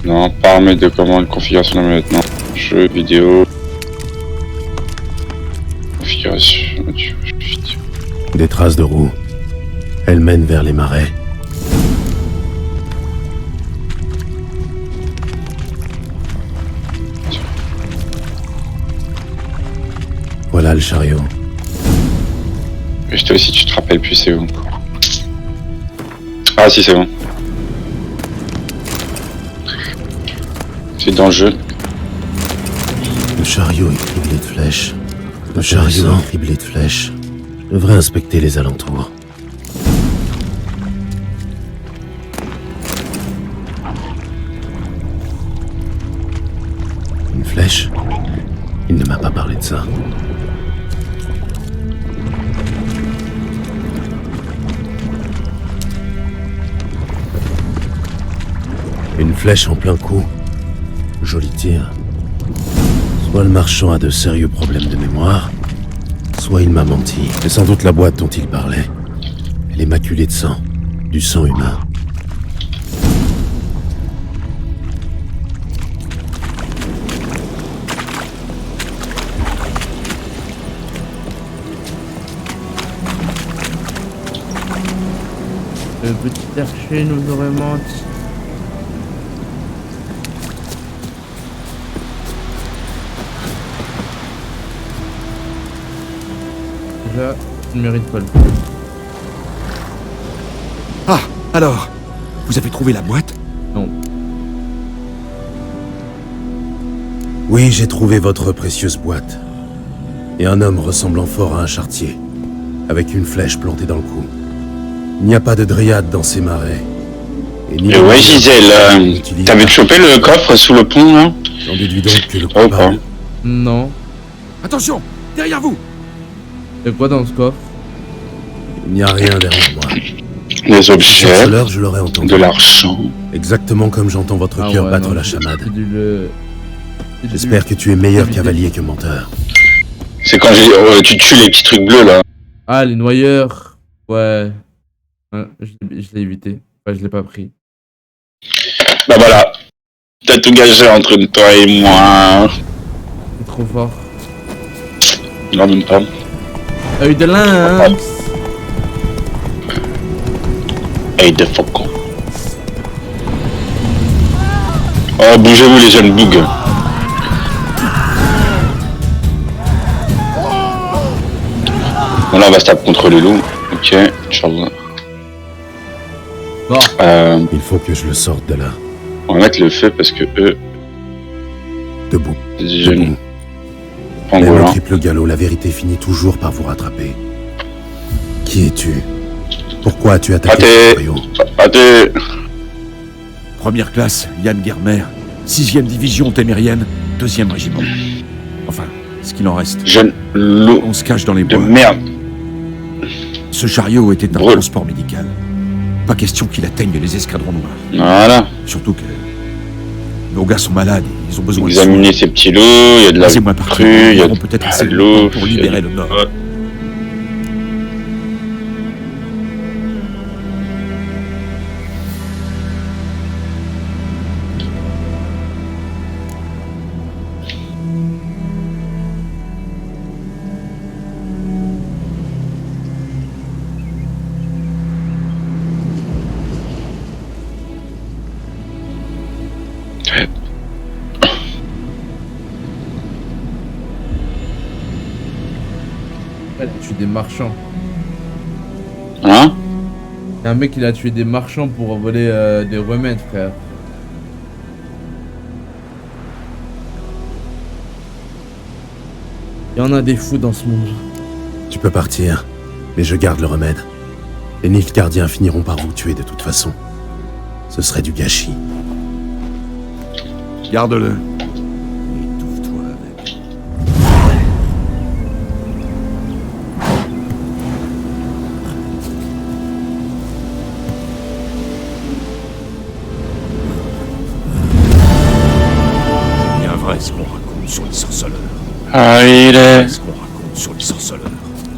Non, paramètres de commande, configuration de manette, non. Jeu vidéo. Configuration. Des traces de roues. Elles mènent vers les marais. Voilà le chariot. Et toi aussi, tu te rappelles plus, c'est où? Ah si, c'est bon. C'est dans le jeu. Le chariot est criblé de flèches. Le chariot est criblé de flèches. Je devrais inspecter les alentours. Une flèche? Il ne m'a pas parlé de ça. Une flèche en plein coup. Joli tir. Soit le marchand a de sérieux problèmes de mémoire, soit il m'a menti. C'est sans doute la boîte dont il parlait. Elle est maculée de sang. Du sang humain. Le petit archer nous aurait menti. Déjà, tu ne mérites pas le coup. Ah, alors, vous avez trouvé la boîte? Non. Oui, j'ai trouvé votre précieuse boîte. Et un homme ressemblant fort à un charretier, avec une flèche plantée dans le cou. Il n'y a pas de dryade dans ces marais. Et ouais, Gisèle, t'avais chopé le coffre sous le pont, là? J'en déduis donc que le coupable... Non. Attention, derrière vous! Y'a quoi dans ce coffre? Il n'y a rien derrière moi. Des objets, Tout à l'heure, je l'aurais entendu. de l'argent. Exactement comme j'entends votre cœur battre non, la chamade. C'est J'espère que tu es meilleur cavalier que menteur. C'est quand tu tues les petits trucs bleus, là. Ah, les noyeurs. Ouais. Je l'ai évité. Enfin, je l'ai pas pris. Bah voilà. T'as tout gagé entre toi et moi. C'est trop fort. Non, même pas. T'as eu de lynx. Hey, de faucon. Oh, bougez-vous les jeunes bougs. Bon, là, on va se taper contre les loups. Ok, Inch'Allah. Bon. Il faut que je le sorte de là. On va mettre le feu parce que eux... Debout. Des jeunes. Même au Pangolins. triple galop, la vérité finit toujours par vous rattraper. Qui es-tu? Pourquoi as-tu attaqué ce royaume? Raté. Première classe, Yann Germer. 6e division témérienne, 2e régiment. Enfin, ce qu'il en reste. Jeune loup. On se cache dans les bois. De merde. Ce chariot était un transport médical. Pas question qu'il atteigne les escadrons noirs. Voilà. Surtout que nos gars sont malades, ils ont besoin de Examinez ces petits loups, il y a de la crue, il y a peut-être assez de l'eau pour libérer le nord. Elle tue des marchands. Hein? Y'a un mec qui a tué des marchands pour voler des remèdes, frère. Il y en a des fous dans ce monde. Tu peux partir, mais je garde le remède. Les Nilfgaardiens finiront par vous tuer de toute façon. Ce serait du gâchis. Garde-le. Étouffe-toi avec. C'est bien vrai ce qu'on raconte sur les sorceleurs. Ah, il est. Ce qu'on raconte sur les sorceleurs.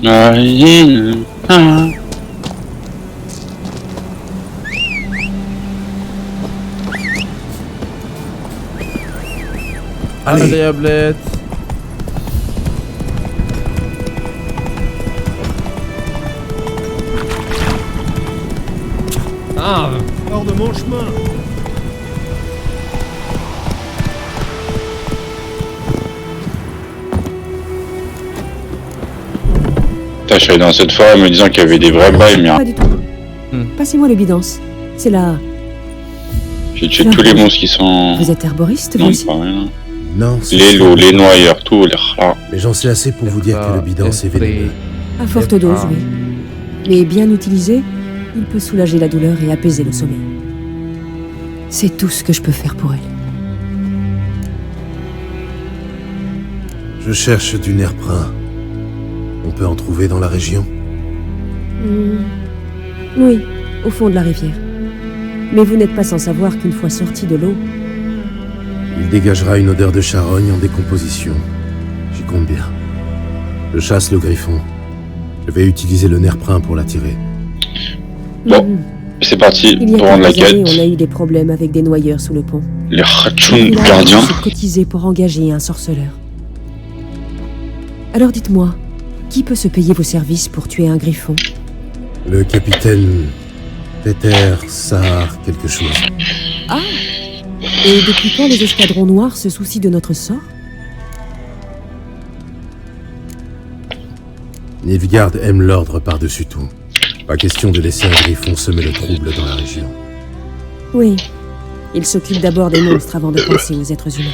Ah, il est. Ah. Allez, Ablette. Ah, hors de mon chemin. Putain, je suis allé dans cette forêt me disant qu'il y avait des vrais bails, mais Pas du tout. Passez-moi le bidance. C'est là. j'ai tué tous les monstres qui sont. Vous êtes herboriste, vous Non, aussi? pas rien. Non, Les loups, les noyeurs, tout, les rats. Mais j'en sais assez pour vous dire que le bidance est vénéneux. À forte dose, oui. Mais bien utilisé, il peut soulager la douleur et apaiser le sommeil. C'est tout ce que je peux faire pour elle. Je cherche du nerprin. On peut en trouver dans la région? Oui, au fond de la rivière. Mais vous n'êtes pas sans savoir qu'une fois sorti de l'eau, Il dégagera une odeur de charogne en décomposition. J'y compte bien. Je chasse le griffon. Je vais utiliser le nerprin pour l'attirer. Bon, c'est parti il y a pour rendre la quelques années, quête. on a eu des problèmes avec des noyeurs sous le pont. Les Ratchoun Il a gardiens. se cotiser pour engager un sorceleur. Alors dites-moi, qui peut se payer vos services pour tuer un griffon? Le capitaine Peter Sahar quelque chose. Ah! Et depuis quand les escadrons noirs se soucient de notre sort? Nilfgaard aime l'ordre par-dessus tout. Pas question de laisser un griffon semer le trouble dans la région. Oui. Ils s'occupent d'abord des monstres avant de penser aux êtres humains.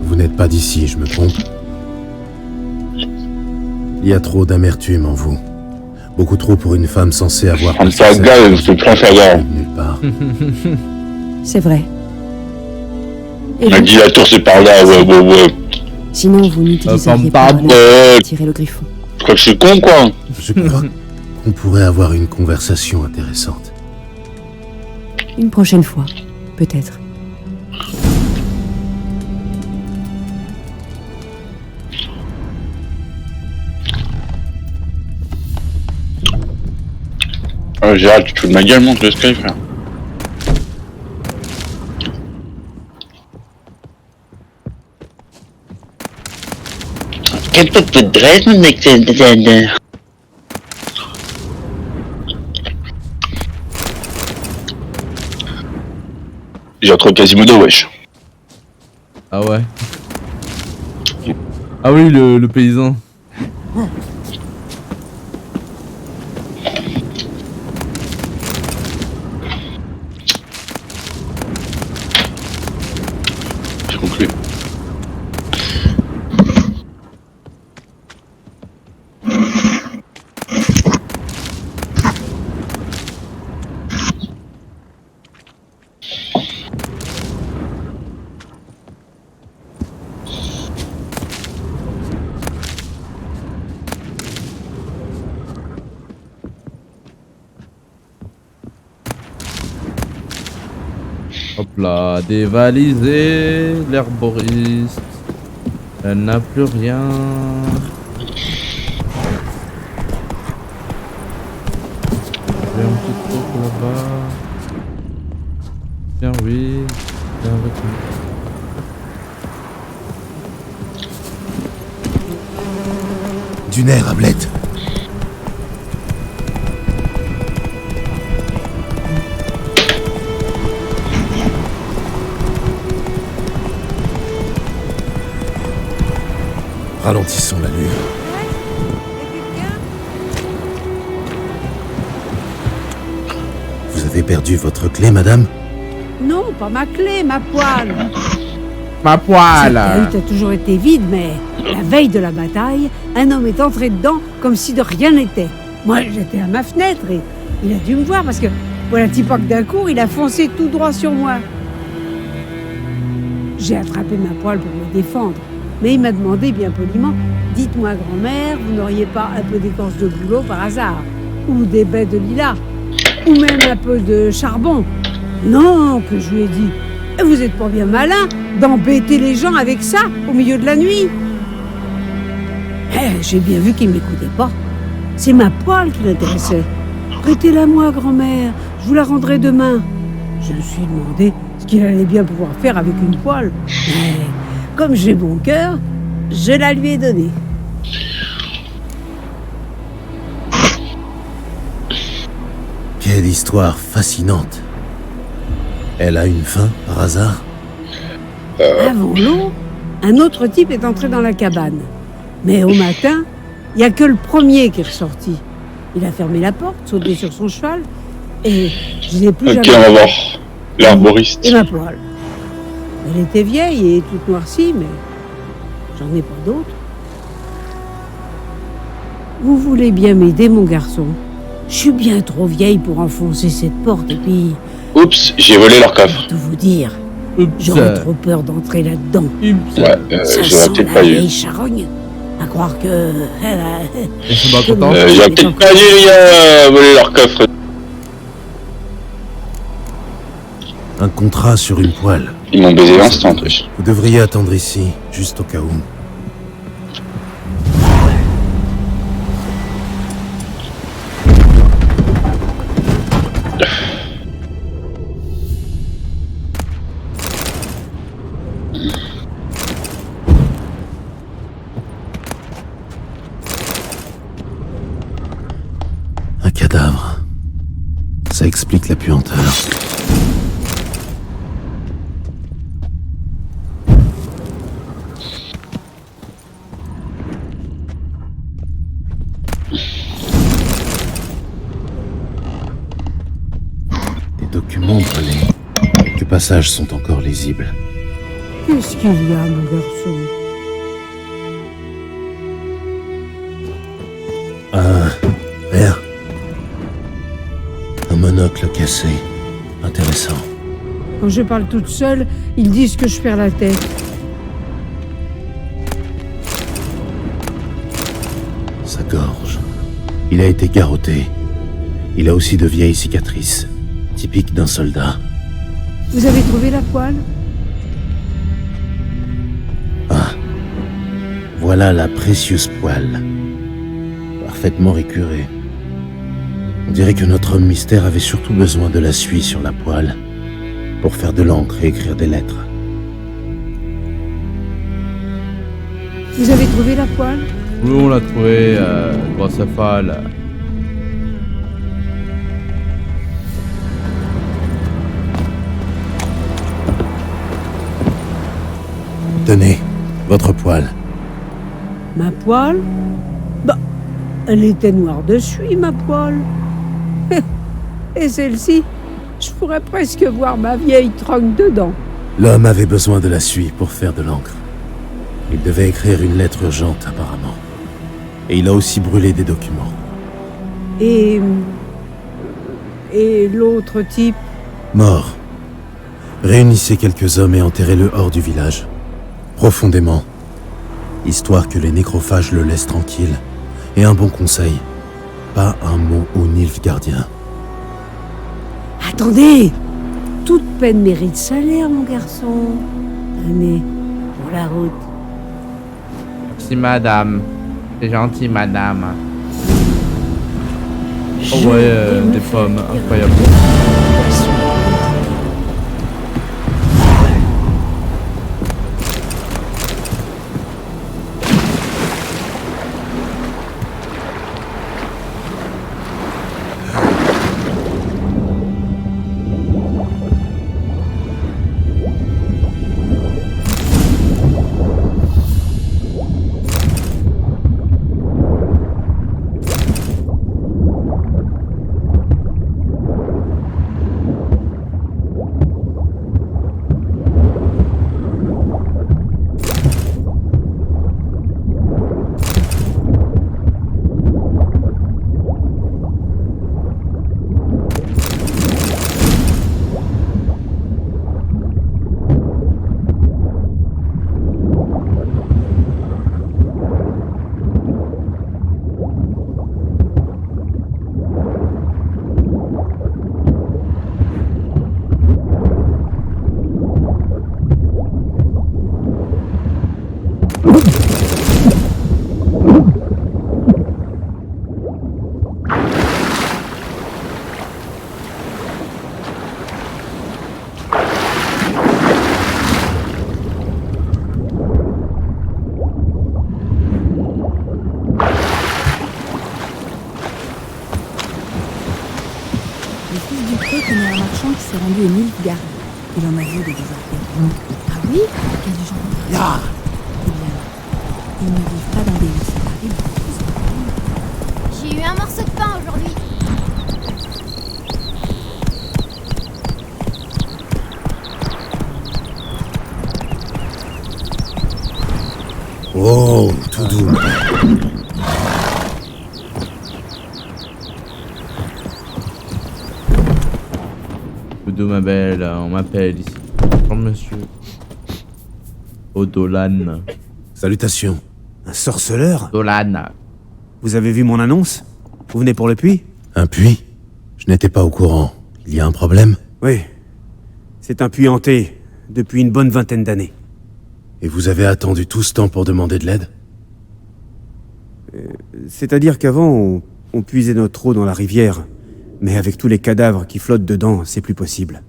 Vous n'êtes pas d'ici, je me trompe? Il y a trop d'amertume en vous. Beaucoup trop pour une femme censée avoir... Nulle part. C'est vrai. On a dit la tour c'est par là, ouais. Sinon, vous n'utiliseriez pas pour tirer le griffon. Je crois que je suis con, quoi. Je crois qu'on pourrait avoir une conversation intéressante. Une prochaine fois, peut-être. Gérald, tu te fous de ma gueule, monte le Sky, frère. Quel peu de dresse, mon mec, J'ai retrouvé Quasimodo, wesh. Ah ouais. Ah oui, le paysan. J'ai conclu. Hop là, dévalisé, l'herboriste. Elle n'a plus rien. J'ai un petit truc là-bas. Bien oui, viens avec moi. Du nerf, Ablette. Ralentissons l'allure. avez perdu votre clé, madame? Non, pas ma clé, ma poêle. Ma poêle. Cette cahute a toujours été vide, mais la veille de la bataille, un homme est entré dedans comme si de rien n'était. Moi, j'étais à ma fenêtre et il a dû me voir parce que, voilà-t-il pas que d'un coup, il a foncé tout droit sur moi. J'ai attrapé ma poêle pour me défendre, mais il m'a demandé bien poliment, « Dites-moi, grand-mère, vous n'auriez pas un peu d'écorce de bouleau par hasard? Ou des baies de lilas? Ou même un peu de charbon ?» Non, que je lui ai dit. Vous n'êtes pas bien malin d'embêter les gens avec ça au milieu de la nuit. J'ai bien vu qu'il ne m'écoutait pas. C'est ma poêle qui l'intéressait. Prêtez-la moi, grand-mère. Je vous la rendrai demain. Je me suis demandé ce qu'il allait bien pouvoir faire avec une poêle. Mais comme j'ai bon cœur, je la lui ai donnée. Quelle histoire fascinante. Elle a une fin, par hasard? Avant l'eau, un autre type est entré dans la cabane. Mais au matin, il n'y a que le premier qui est ressorti. Il a fermé la porte, sauté sur son cheval, et je n'ai plus jamais... Ok, on va voir. L'arboriste. Et ma poêle. Elle était vieille et toute noircie, mais j'en ai pas d'autre. Vous voulez bien m'aider, mon garçon? Je suis bien trop vieille pour enfoncer cette porte, et puis... Oups, j'ai volé leur coffre. Tout vous dire, j'aurais trop peur d'entrer là-dedans. Ouais, Ça j'aurais sent peut-être la pas eu. vieille charogne. À croire que... J'aurais peut-être pas dû voler leur coffre. Un contrat sur une poêle. Ils m'ont baisé l'instant, Vous devriez attendre ici, juste au cas où. Un cadavre. Ça explique la puanteur. Des documents brûlés. Quelques passages sont encore lisibles. Qu'est-ce qu'il y a, mon garçon? Rien. Un monocle cassé. Intéressant. Quand je parle toute seule, ils disent que je perds la tête. Sa gorge. Il a été garrotté. Il a aussi de vieilles cicatrices, typiques d'un soldat. Vous avez trouvé la poêle? Voilà la précieuse poêle. Parfaitement récurée. On dirait que notre homme mystère avait surtout besoin de la suie sur la poêle pour faire de l'encre et écrire des lettres. Vous avez trouvé la poêle? Oui, on l'a trouvé grâce à Fall. Tenez, votre poêle. Ma poêle? Bah, elle était noire de suie, ma poêle. Et celle-ci, je pourrais presque voir ma vieille tronque dedans. L'homme avait besoin de la suie pour faire de l'encre. Il devait écrire une lettre urgente, apparemment. Et il a aussi brûlé des documents. Et l'autre type? Mort. Réunissez quelques hommes et enterrez-le hors du village. Profondément. Histoire que les nécrophages le laissent tranquille. Et un bon conseil. Pas un mot aux Nilfgaardiens. Attendez! Toute peine mérite salaire, mon garçon. Tenez, pour la route. Merci, madame. C'est gentil, madame. Oh Je ouais, vais me des faire pommes, dire incroyable. Crow connaît un marchand qui s'est rendu au Nilfgaard. Il en a vu des désarpés. Ah oui? Quel genre? Là. Eh bien, ils ne vivent pas dans des villes séparées. J'ai eu un morceau de pain aujourd'hui. Oh, tout doux. Tout ma belle, on m'appelle ici. Bonjour monsieur. Odolan. Salutations. Un sorceleur? Dolan. Vous avez vu mon annonce? Vous venez pour le puits? Un puits? Je n'étais pas au courant. Il y a un problème? Oui. C'est un puits hanté, depuis une bonne vingtaine d'années. Et vous avez attendu tout ce temps pour demander de l'aide? C'est-à-dire qu'avant, on puisait notre eau dans la rivière. Mais avec tous les cadavres qui flottent dedans, c'est plus possible.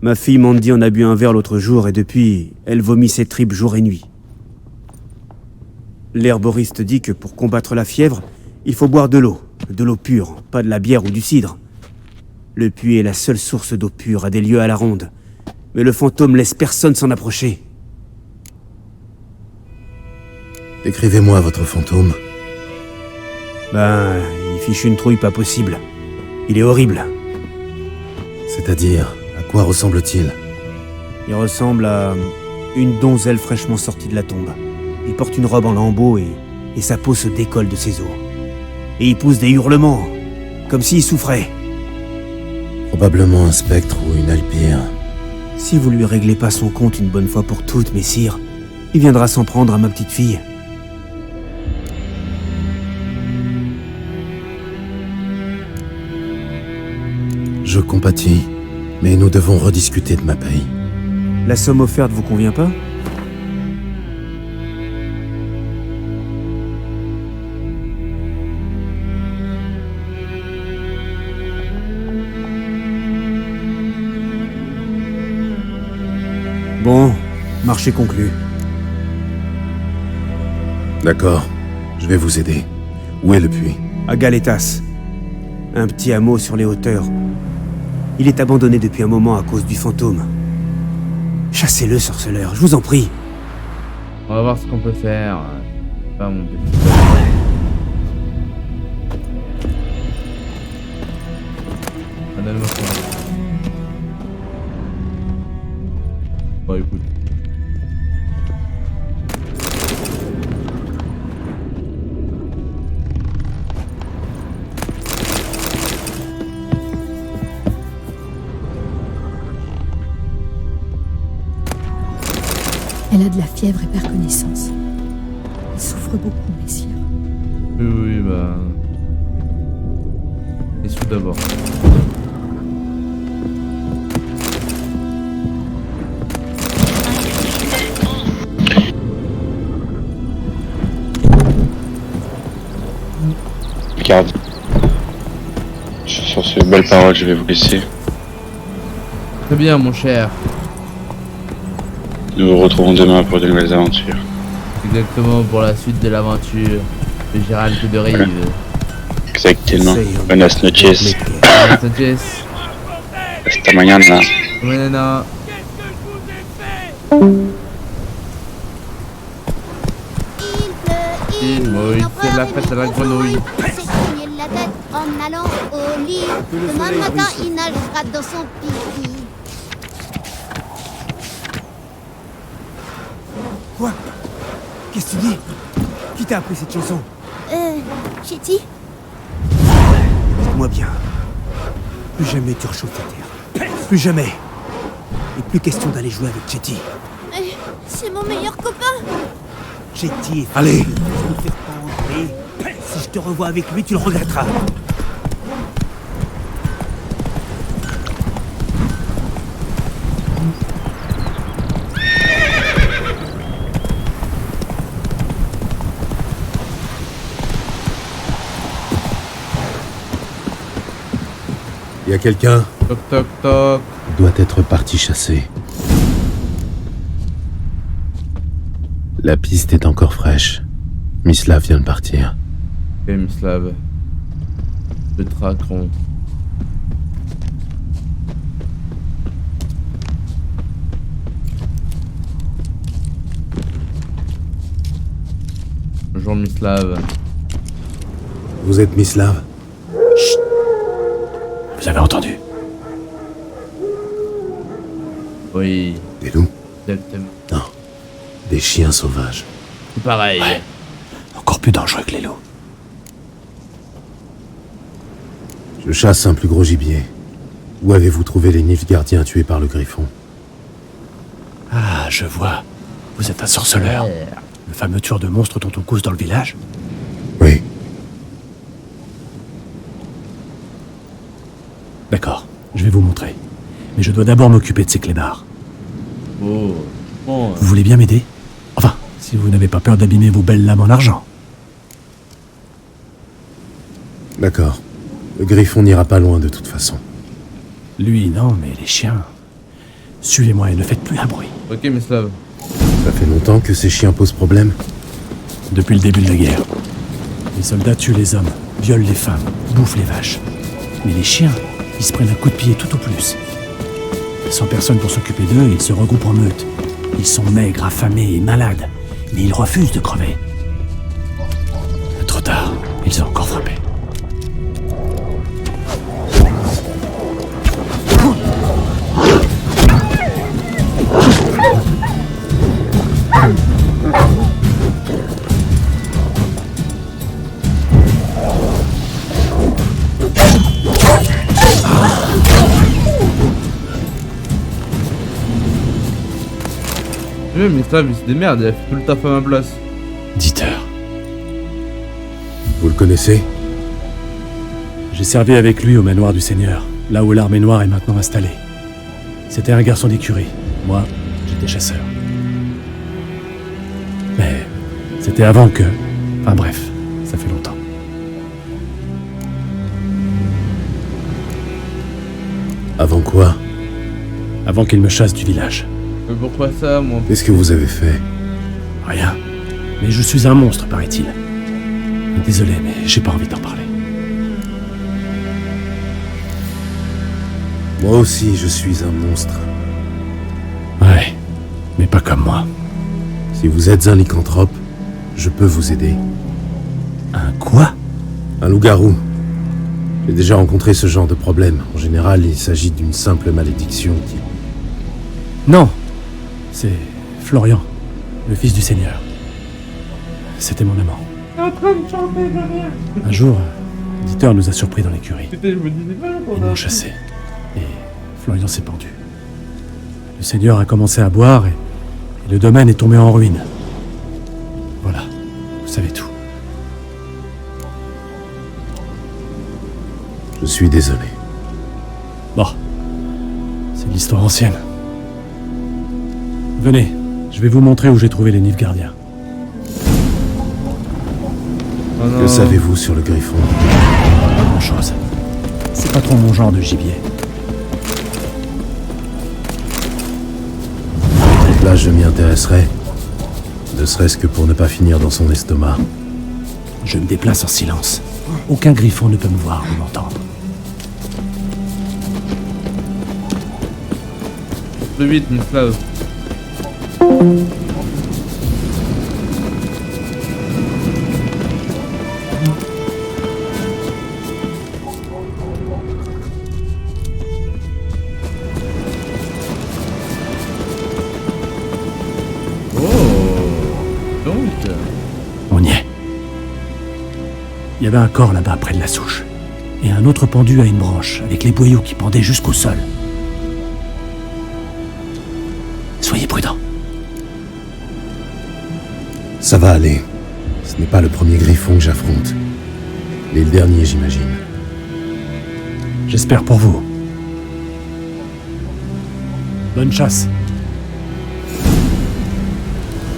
Ma fille Mandy en a bu un verre l'autre jour et depuis, elle vomit ses tripes jour et nuit. L'herboriste dit que pour combattre la fièvre, il faut boire de l'eau pure, pas de la bière ou du cidre. Le puits est la seule source d'eau pure à des lieues à la ronde. Mais le fantôme laisse personne s'en approcher. Décrivez-moi votre fantôme. Ben, il fiche une trouille pas possible. Il est horrible. C'est-à-dire, à quoi ressemble-t-il? Il ressemble à une donzelle fraîchement sortie de la tombe. Il porte une robe en lambeaux et sa peau se décolle de ses os. Et il pousse des hurlements, comme s'il souffrait. Probablement un spectre ou une alpire. Si vous lui réglez pas son compte une bonne fois pour toutes, messire, il viendra s'en prendre à ma petite fille. Je compatis, mais nous devons rediscuter de ma paye. La somme offerte vous convient pas? Bon, marché conclu. D'accord, je vais vous aider. Où est le puits? À Galetas. Un petit hameau sur les hauteurs. Il est abandonné depuis un moment à cause du fantôme. Chassez-le, sorceleur, je vous en prie. On va voir ce qu'on peut faire. Pas mon petit. Donne-moi ça. Bon, écoute. Elle a de la fièvre et perd connaissance. Elle souffre beaucoup, messire. Oui, bah... Les sous d'abord. Regarde. Sur ces belles paroles, je vais vous laisser. Très bien, mon cher. Nous nous retrouvons demain pour de nouvelles aventures. Exactement, pour la suite de l'aventure de Gérald de Rive. Voilà. Exactement. Buenas noches. Buenas noches. Hasta mañana. Mañana. Il mouille, c'est la fête de la grenouille. La tête en allant au lit. Demain matin, il nagera dans son pipi. Quoi? Qu'est-ce que tu dis? Qui t'a appris cette chanson? Chetty? Écoute-moi bien. Plus jamais tu rechauffes la terre. Plus jamais. Et plus question d'aller jouer avec Chetty. C'est mon meilleur copain. Chetty est... Allez! Si je te revois avec lui, tu le regretteras. Y a quelqu'un? Toc toc toc. Doit être parti chasser. La piste est encore fraîche. Mislav vient de partir. Et Mislav. Le traqueront. Bonjour Mislav. Vous êtes Mislav? Chut. Vous avez entendu? Oui. Des loups? Exactement. Non. Des chiens sauvages. C'est pareil. Ouais. Encore plus dangereux que les loups. Je chasse un plus gros gibier. Où avez-vous trouvé les Nilfgaardiens tués par le griffon? Ah, je vois. Vous êtes un sorceleur. Le fameux tueur de monstres dont on cause dans le village? Oui. D'accord, je vais vous montrer. Mais je dois d'abord m'occuper de ces clébards. Oh. Bon. Vous voulez bien m'aider? Enfin, si vous n'avez pas peur d'abîmer vos belles lames en argent. D'accord. Le griffon n'ira pas loin de toute façon. Lui, non, mais les chiens... Suivez-moi et ne faites plus un bruit. Ok, Mislav. Ça fait longtemps que ces chiens posent problème? Depuis le début de la guerre. Les soldats tuent les hommes, violent les femmes, bouffent les vaches. Mais les chiens, ils se prennent un coup de pied tout au plus. Sans personne pour s'occuper d'eux, ils se regroupent en meute. Ils sont maigres, affamés et malades. Mais ils refusent de crever. Trop tard, ils ont encore frappé. Mislav, il se démerde, il a fait tout le taf à ma place. Dieter. Vous le connaissez? J'ai servi avec lui au manoir du Seigneur, là où l'armée noire est maintenant installée. C'était un garçon d'écurie. Moi, j'étais chasseur. Mais c'était avant que... Enfin bref, ça fait longtemps. Avant quoi? Avant qu'il me chasse du village. Mais pourquoi ça, moi? Qu'est-ce que vous avez fait? Rien. Mais je suis un monstre, paraît-il. Désolé, mais j'ai pas envie d'en parler. Moi aussi, je suis un monstre. Ouais, mais pas comme moi. Si vous êtes un lycanthrope, je peux vous aider. Un quoi? Un loup-garou. J'ai déjà rencontré ce genre de problème. En général, il s'agit d'une simple malédiction qui... Non! C'est Florian, le fils du Seigneur. C'était mon amant. Un jour, Dieter nous a surpris dans l'écurie. Ils m'ont chassé. Et Florian s'est pendu. Le Seigneur a commencé à boire et le domaine est tombé en ruine. Voilà, vous savez tout. Je suis désolé. Bon, c'est l'histoire ancienne. Venez, je vais vous montrer où j'ai trouvé les Nilfgaardiens. Que savez-vous sur le griffon? Pas grand-chose. C'est pas trop mon genre de gibier. Là, je m'y intéresserai. Ne serait-ce que pour ne pas finir dans son estomac. Je me déplace en silence. Aucun griffon ne peut me voir ou m'entendre. Plus vite, Mislav. On y est. Il y avait un corps là-bas près de la souche. Et un autre pendu à une branche, avec les boyaux qui pendaient jusqu'au sol. Soyez prudents. Ça va aller. Ce n'est pas le premier griffon que j'affronte. Mais le dernier, j'imagine. J'espère pour vous. Bonne chasse.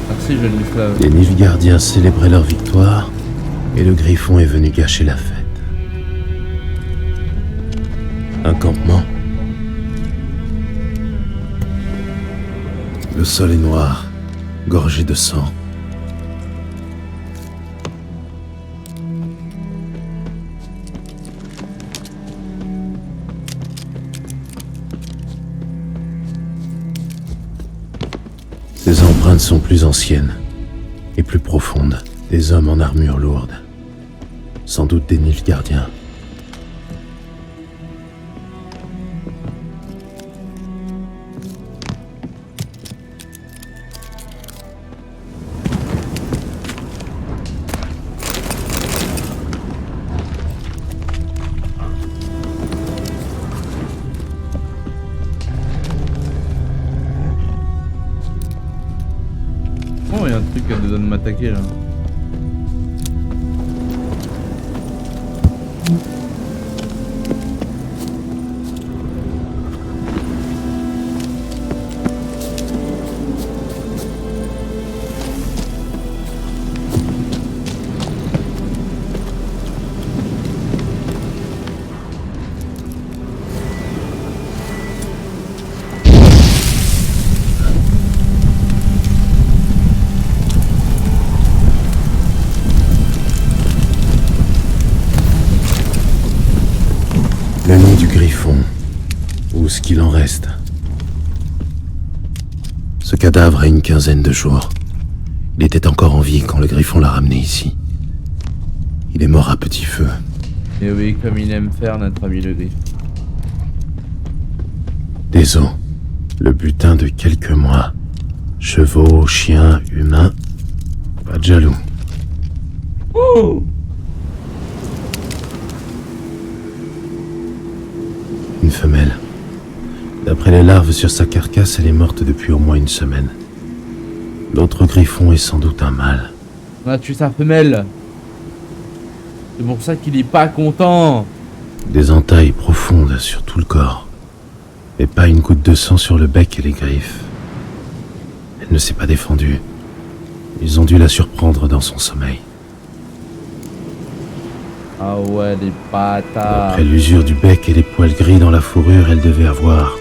Merci, jeune Mislav. Les Nilfgaardiens célébraient leur victoire, et le griffon est venu gâcher la fête. Un campement. Le sol est noir, gorgé de sang. Ces empreintes sont plus anciennes et plus profondes. Des hommes en armure lourde. Sans doute des Nilfgaardiens. Oh, il y a un truc qui nous donne de m'attaquer là. Le nid du griffon, ou ce qu'il en reste. Ce cadavre a une quinzaine de jours. Il était encore en vie quand le griffon l'a ramené ici. Il est mort à petit feu. Et oui, comme il aime faire notre ami le griffon. Des os, le butin de quelques mois. Chevaux, chiens, humains, pas de jaloux. Oh! Une femelle. D'après les larves sur sa carcasse, elle est morte depuis au moins une semaine. L'autre griffon est sans doute un mâle. On a tué sa femelle. C'est pour ça qu'il est pas content. Des entailles profondes sur tout le corps. Mais pas une goutte de sang sur le bec et les griffes. Elle ne s'est pas défendue. Ils ont dû la surprendre dans son sommeil. Ah ouais, les bâtards. Après l'usure du bec et les poils gris dans la fourrure, elle devait avoir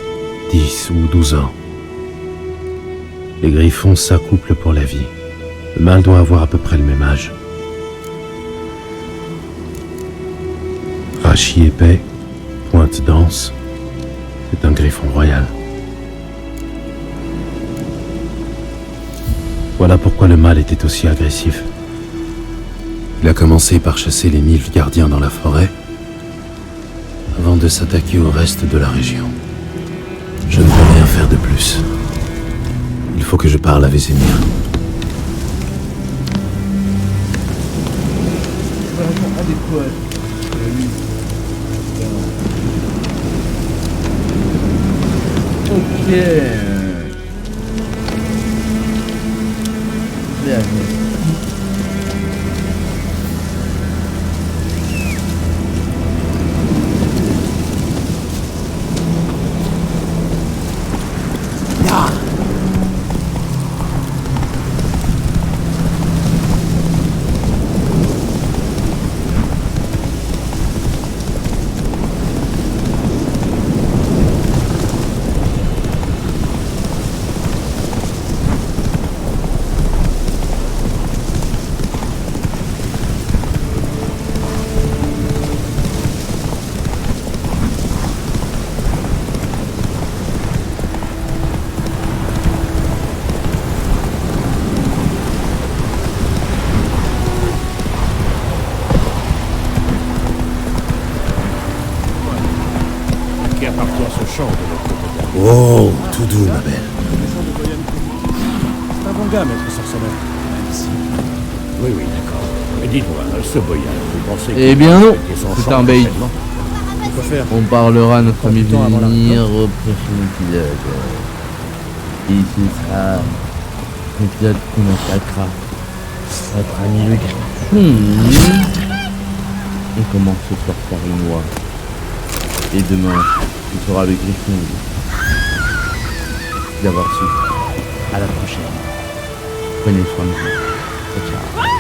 10 ou 12 ans. Les griffons s'accouplent pour la vie. Le mâle doit avoir à peu près le même âge. Rachis épais, pointe dense. C'est un griffon royal. Voilà pourquoi le mâle était aussi agressif. Il a commencé par chasser les Nilfgaardiens dans la forêt, avant de s'attaquer au reste de la région. Je ne peux rien faire de plus. Il faut que je parle à Vesemir. Ok. Bien. Oh, tout doux, ma belle. C'est un bon gars, maître sorceleur. Oui, d'accord. Mais dites-moi, ce boyard, vous pensez Eh bien non, c'est c'est un bait. Quoi faire? On parlera à notre ami Vesemir au prochain épisode. Et c'est ça. L'épisode qu'on attaquera notre ami le griffon. On commence ce soir par une noix. Et demain, ce sera le griffon. Merci d'avoir su. À la prochaine. Prenez soin de vous. Ciao, ciao.